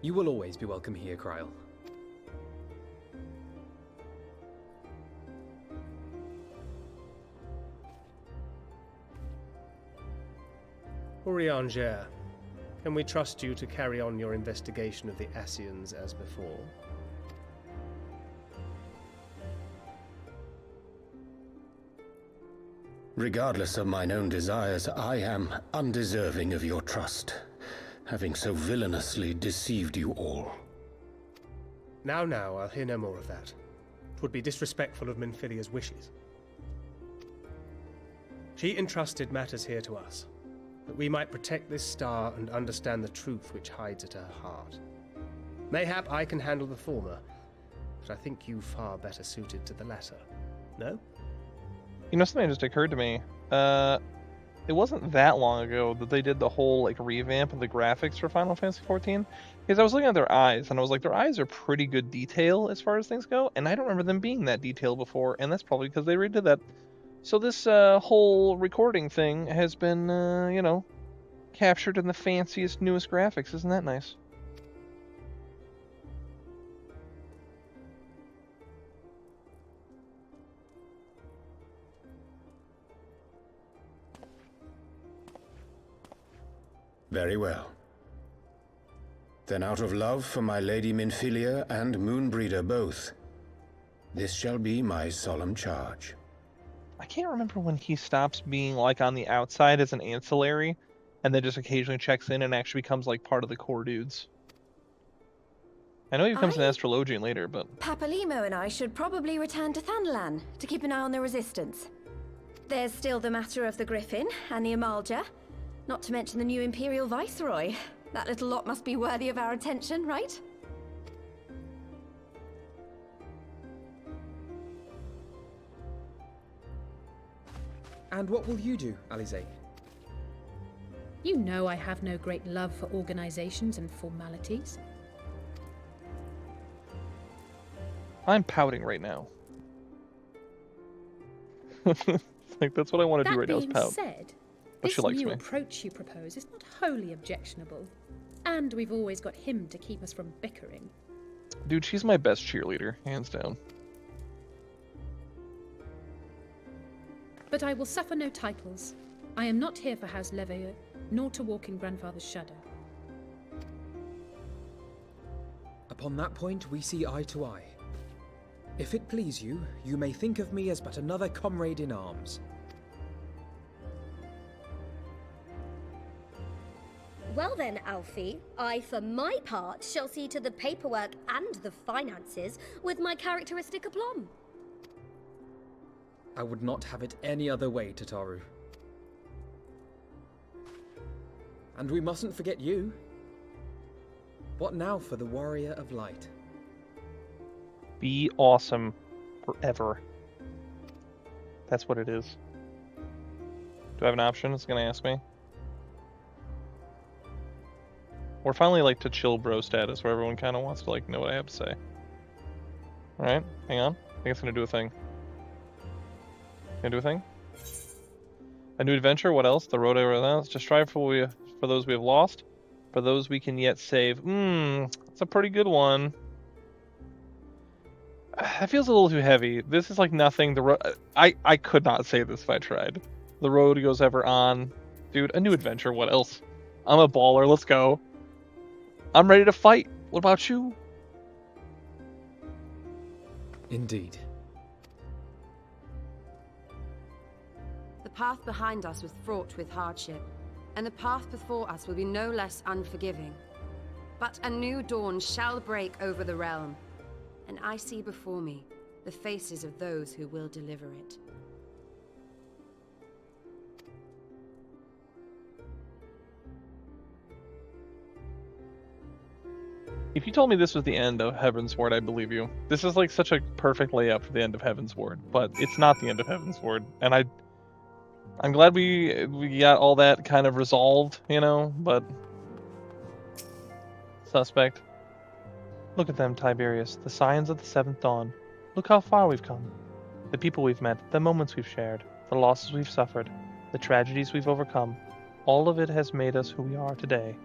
You will always be welcome here, Kryl. Eorzea, can we trust you to carry on your investigation of the Ascians as before? Regardless of mine own desires, I am undeserving of your trust, having so villainously deceived you all. Now, I'll hear no more of that. It would be disrespectful of Minfillia's wishes. She entrusted matters here to us, that we might protect this star and understand the truth which hides at her heart. Mayhap I can handle the former, but I think you far better suited to the latter. No? You know, something just occurred to me. It wasn't that long ago that they did the whole revamp of the graphics for Final Fantasy XIV. Because I was looking at their eyes, and I was like, their eyes are pretty good detail as far as things go, and I don't remember them being that detailed before, and that's probably because they redid that. So this whole recording thing has been, captured in the fanciest, newest graphics. Isn't that nice? Very well. Then out of love for my Lady Minfillia and Moonbreeder both, this shall be my solemn charge. I can't remember when he stops being on the outside as an ancillary, and then just occasionally checks in and actually becomes like part of the core dudes. I know he becomes an astrologian later, but Papalymo and I should probably return to Thanalan to keep an eye on the resistance. There's still the matter of the Griffin and the Amalja, not to mention the new Imperial Viceroy. That little lot must be worthy of our attention, right? And what will you do, Alize? You know I have no great love for organizations and formalities. I'm pouting right now. Like, that's what I want to do right now is pout. Said, But this she likes new me. approach you propose is not wholly objectionable. And we've always got him to keep us from bickering. Dude, she's my best cheerleader, hands down. But I will suffer no titles. I am not here for House Leveilleur, nor to walk in Grandfather's shadow. Upon that point, we see eye to eye. If it please you, you may think of me as but another comrade in arms. Well then, Alfie, I for my part shall see to the paperwork and the finances with my characteristic aplomb. I would not have it any other way, Tataru. And we mustn't forget you. What now for the Warrior of Light? Be awesome forever. That's what it is. Do I have an option? It's gonna ask me. We're finally like to chill bro status where everyone kind of wants to like know what I have to say. Alright, hang on. I think it's gonna do a thing. Gonna do a thing? A new adventure, what else? The road over there. Let's just strive for those we have lost. For those we can yet save. That's a pretty good one. That feels a little too heavy. This is like nothing. I could not say this if I tried. The road goes ever on. Dude, a new adventure, what else? I'm a baller, let's go. I'm ready to fight. What about you? Indeed. The path behind us was fraught with hardship, and the path before us will be no less unforgiving. But a new dawn shall break over the realm, and I see before me the faces of those who will deliver it. If you told me this was the end of Heavensward, I'd believe you. This is like such a perfect layup for the end of Heavensward, but it's not the end of Heavensward, and I'm glad we got all that kind of resolved, you know, but suspect. Look at them, Tiberius, the signs of the seventh dawn. Look how far we've come. The people we've met, the moments we've shared, the losses we've suffered, the tragedies we've overcome. All of it has made us who we are today.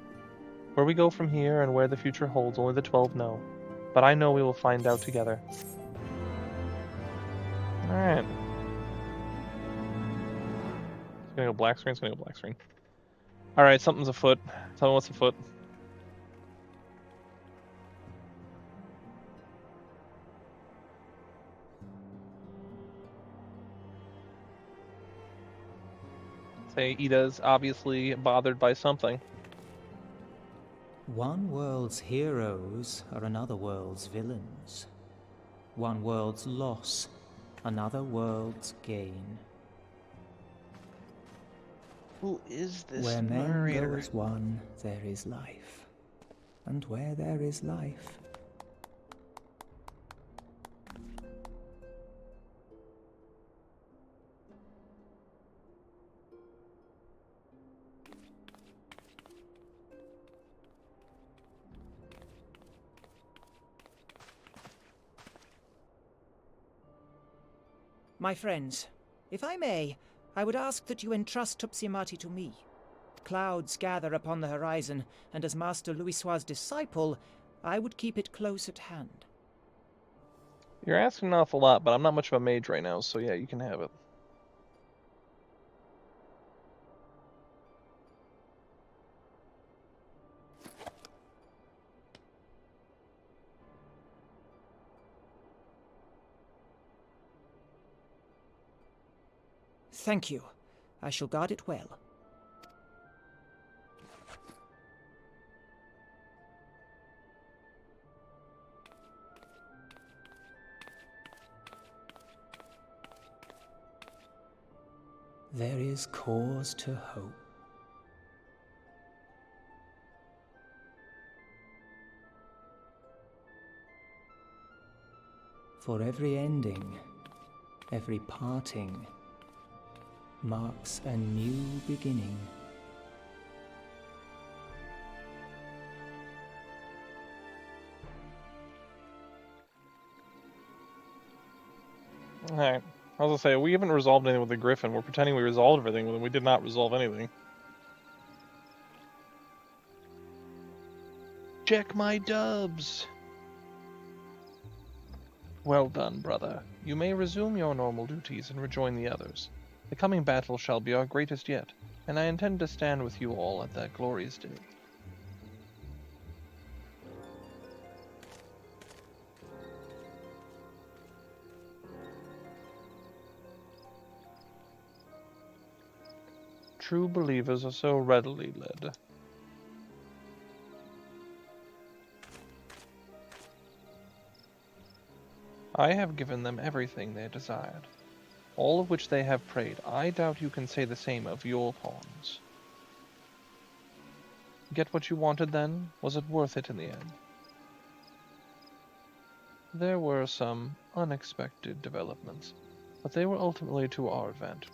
Where we go from here and where the future holds, only the 12 know. But I know we will find out together. Alright. It's gonna go black screen, it's gonna go black screen. Alright, something's afoot. Tell me what's afoot. Say Yda's obviously bothered by something. One world's heroes are another world's villains. One world's loss, another world's gain. Who is this Where men narrator? go as one, there is life. And where there is life, my friends, if I may, I would ask that you entrust Tupsimati to me. Clouds gather upon the horizon, and as Master Louisoix's disciple, I would keep it close at hand. You're asking an awful lot, but I'm not much of a mage right now, so yeah, you can have it. Thank you. I shall guard it well. there is cause to hope. For every ending, every parting, marks a new beginning. Alright. I was gonna say, we haven't resolved anything with the Griffin. We're pretending we resolved everything with him. We did not resolve anything. Check my dubs! Well done, brother. You may resume your normal duties and rejoin the others. The coming battle shall be our greatest yet, and I intend to stand with you all at that glorious day. True believers are so readily led. I have given them everything they desired, all of which they have prayed. I doubt you can say the same of your pawns. Get what you wanted then? Was it worth it in the end? There were some unexpected developments, but they were ultimately to our advantage.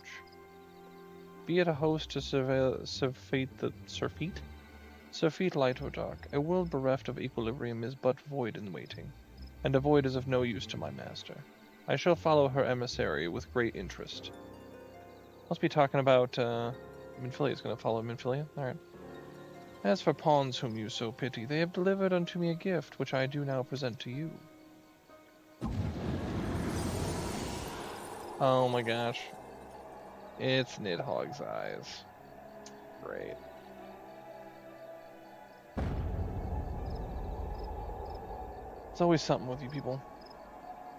Be it a host to surfeit light or dark, a world bereft of equilibrium is but void in waiting, and a void is of no use to my master. I shall follow her emissary with great interest. Must be talking about, Minfillia is going to follow Minfillia? Alright. As for pawns whom you so pity, they have delivered unto me a gift, which I do now present to you. Oh my gosh. It's Nidhoggs' eyes. Great. It's always something with you people.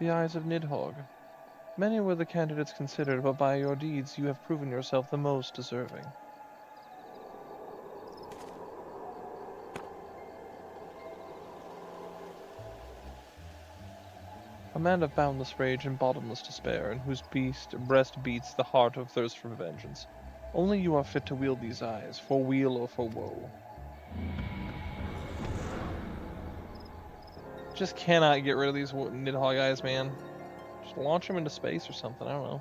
The eyes of Nidhogg. Many were the candidates considered, but by your deeds you have proven yourself the most deserving. A man of boundless rage and bottomless despair, in whose breast beats the heart of thirst for vengeance. Only you are fit to wield these eyes, for weal or for woe. Just cannot get rid of these Nidhogg eyes, man. Just launch them into space or something, I don't know.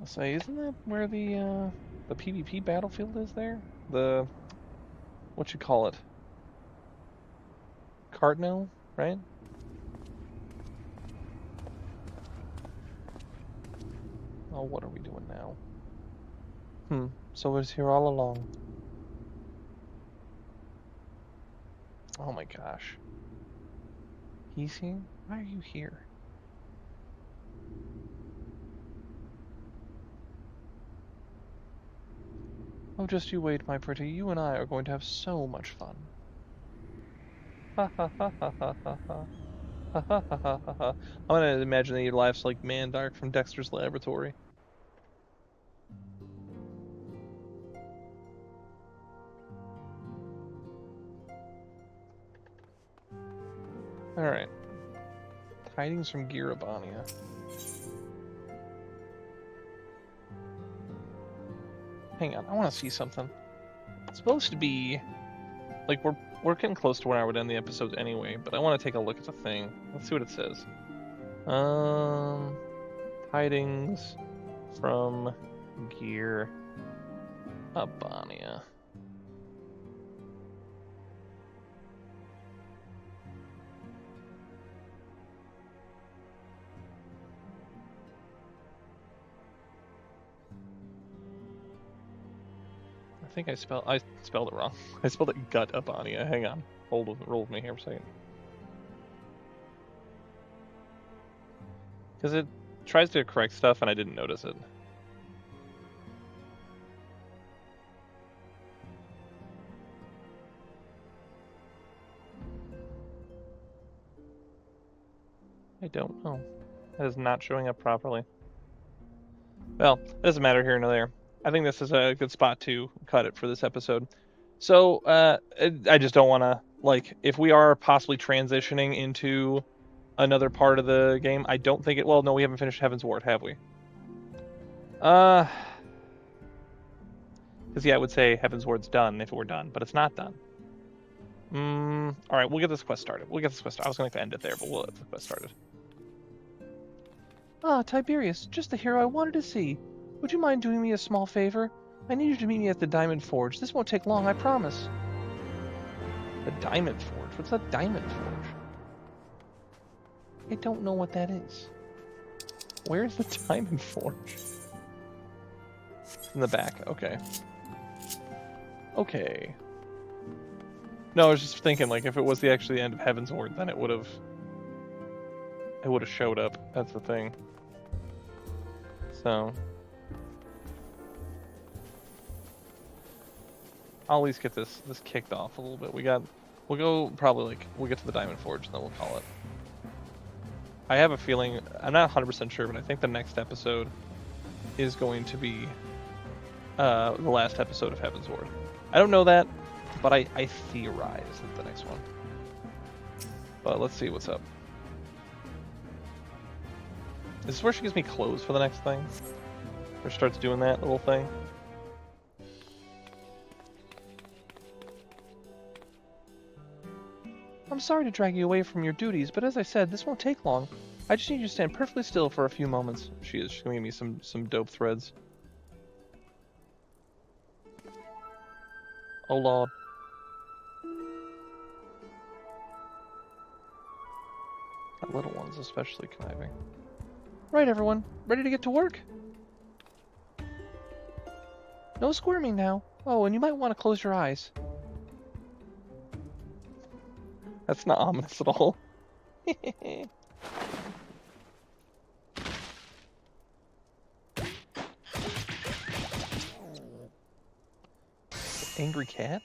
I'll say, isn't that where the PvP battlefield is there? What you call it? Cardinal, right? Oh, what are we doing now? So it was here all along. Oh my gosh. He's here? Why are you here? Oh, just you wait, my pretty. You and I are going to have so much fun. Ha ha ha ha ha ha ha. Ha ha ha ha ha ha. I'm gonna imagine that your life's like Mandark from Dexter's Laboratory. Alright. Tidings from Girabania. Hang on, I want to see something. It's supposed to be... Like, we're getting close to where I would end the episode anyway, but I want to take a look at the thing. Let's see what it says. Tidings from Girabania. I think I spelled it wrong. I spelled it Gut-Abania. Hang on. Roll with me here for a second. Because it tries to correct stuff and I didn't notice it. I don't know. That is not showing up properly. Well, it doesn't matter here nor there. I think this is a good spot to cut it for this episode. So, I just don't want to, like, if we are possibly transitioning into another part of the game, I don't think it... Well, no, we haven't finished Heaven's Ward, have we? Because, yeah, I would say Heaven's Ward's done if it were done, but it's not done. Alright, we'll get this quest started. I was going to end it there, but we'll get the quest started. Ah, Tiberius, just the hero I wanted to see. Would you mind doing me a small favor? I need you to meet me at the Diamond Forge. This won't take long, I promise. The Diamond Forge? What's that Diamond Forge? I don't know what that is. Where's the Diamond Forge? In the back, okay. Okay. No, I was just thinking, like, if it was actually the end of Heaven's Ward, then it would have showed up. That's the thing. So... I'll at least get this kicked off a little bit. We'll go probably, like, we'll get to the Diamond Forge and then we'll call it. I have a feeling, I'm not 100% sure, but I think the next episode is going to be the last episode of Heaven's Ward. I don't know that, but I theorize that the next one. But let's see what's up. Is this where she gives me clothes for the next thing? Or starts doing that little thing? I'm sorry to drag you away from your duties, but as I said, this won't take long. I just need you to stand perfectly still for a few moments. She's gonna give me some dope threads. Oh lord. That little one's especially conniving. Right, everyone. Ready to get to work? No squirming now. Oh, and you might want to close your eyes. That's not ominous at all. Angry cat?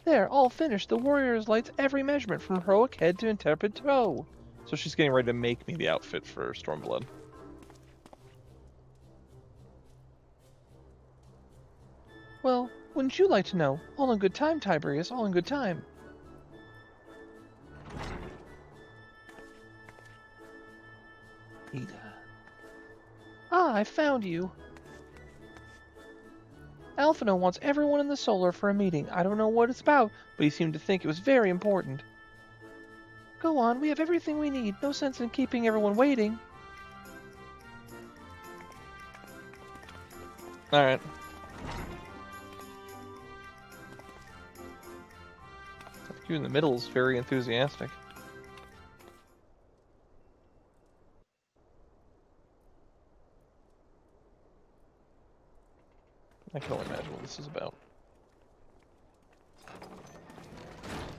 There, all finished. The warrior's lights every measurement from heroic head to intrepid toe. So she's getting ready to make me the outfit for Stormblood. Well, wouldn't you like to know? All in good time, Tiberius, all in good time. Yda. Ah, I found you. Alphino wants everyone in the Solar for a meeting. I don't know what it's about, but he seemed to think it was very important. Go on, we have everything we need. No sense in keeping everyone waiting. Alright. You in the middle is very enthusiastic. I can only imagine what this is about.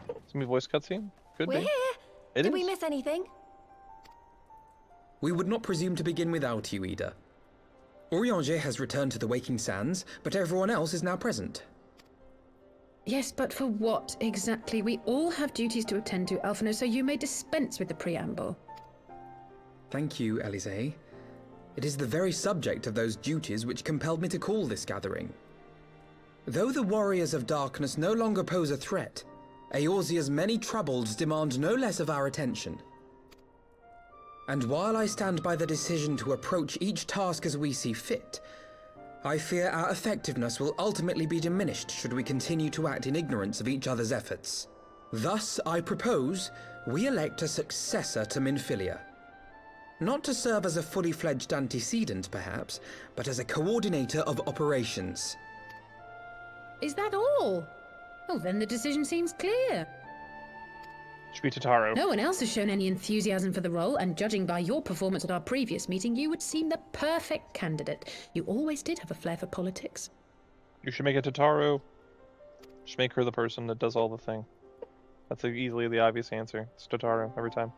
It's gonna be voice cutscene? Could We're be. Here! Did we miss anything? We would not presume to begin without you, Yda. Eorzea has returned to the Waking Sands, but everyone else is now present. Yes, but for what exactly? We all have duties to attend to, Alphino, so you may dispense with the preamble. Thank you, Eorzea. It is the very subject of those duties which compelled me to call this gathering. Though the Warriors of Darkness no longer pose a threat, Eorzea's many troubles demand no less of our attention. And while I stand by the decision to approach each task as we see fit, I fear our effectiveness will ultimately be diminished should we continue to act in ignorance of each other's efforts. Thus, I propose we elect a successor to Minfillia. Not to serve as a fully fledged antecedent, perhaps, but as a coordinator of operations. Is that all? Oh, then the decision seems clear. Should be Totaro. No one else has shown any enthusiasm for the role, and judging by your performance at our previous meeting, you would seem the perfect candidate. You always did have a flair for politics. You should make it Totaro. Just make her the person that does all the thing. That's easily the obvious answer. It's Totaro every time.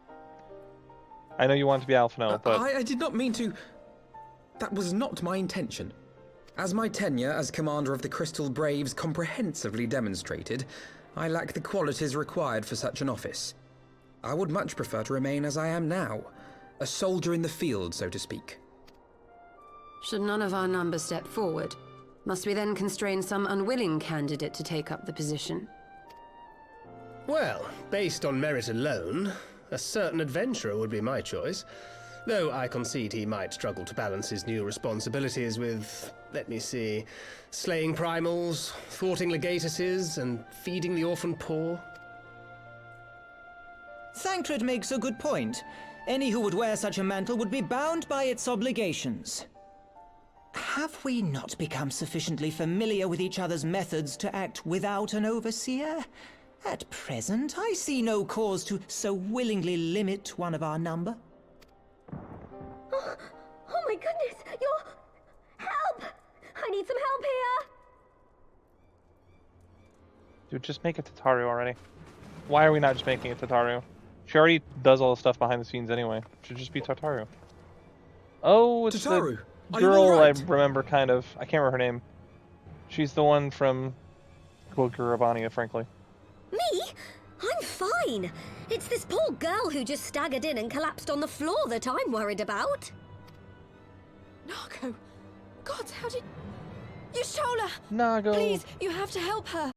I know you want it to be Alphino, but... I did not mean to... That was not my intention. As my tenure as commander of the Crystal Braves comprehensively demonstrated, I lack the qualities required for such an office. I would much prefer to remain as I am now, a soldier in the field, so to speak. Should none of our number step forward, must we then constrain some unwilling candidate to take up the position? Well, based on merit alone, a certain adventurer would be my choice. Though I concede he might struggle to balance his new responsibilities with, let me see, slaying primals, thwarting legatuses, and feeding the orphan poor. Thancred makes a good point. Any who would wear such a mantle would be bound by its obligations. Have we not become sufficiently familiar with each other's methods to act without an overseer? At present, I see no cause to so willingly limit one of our number. Oh my goodness! Help! I need some help here! Dude, just make it Tataru already. Why are we not just making it Tataru? She already does all the stuff behind the scenes anyway. Should just be Tataru. Oh, it's Tataru, the are you girl all right? I remember kind of. I can't remember her name. She's the one from Gurabania, frankly. Me? I'm fine. It's this poor girl who just staggered in and collapsed on the floor that I'm worried about. Nago! God, how did... Yashola! Nago! Please, you have to help her!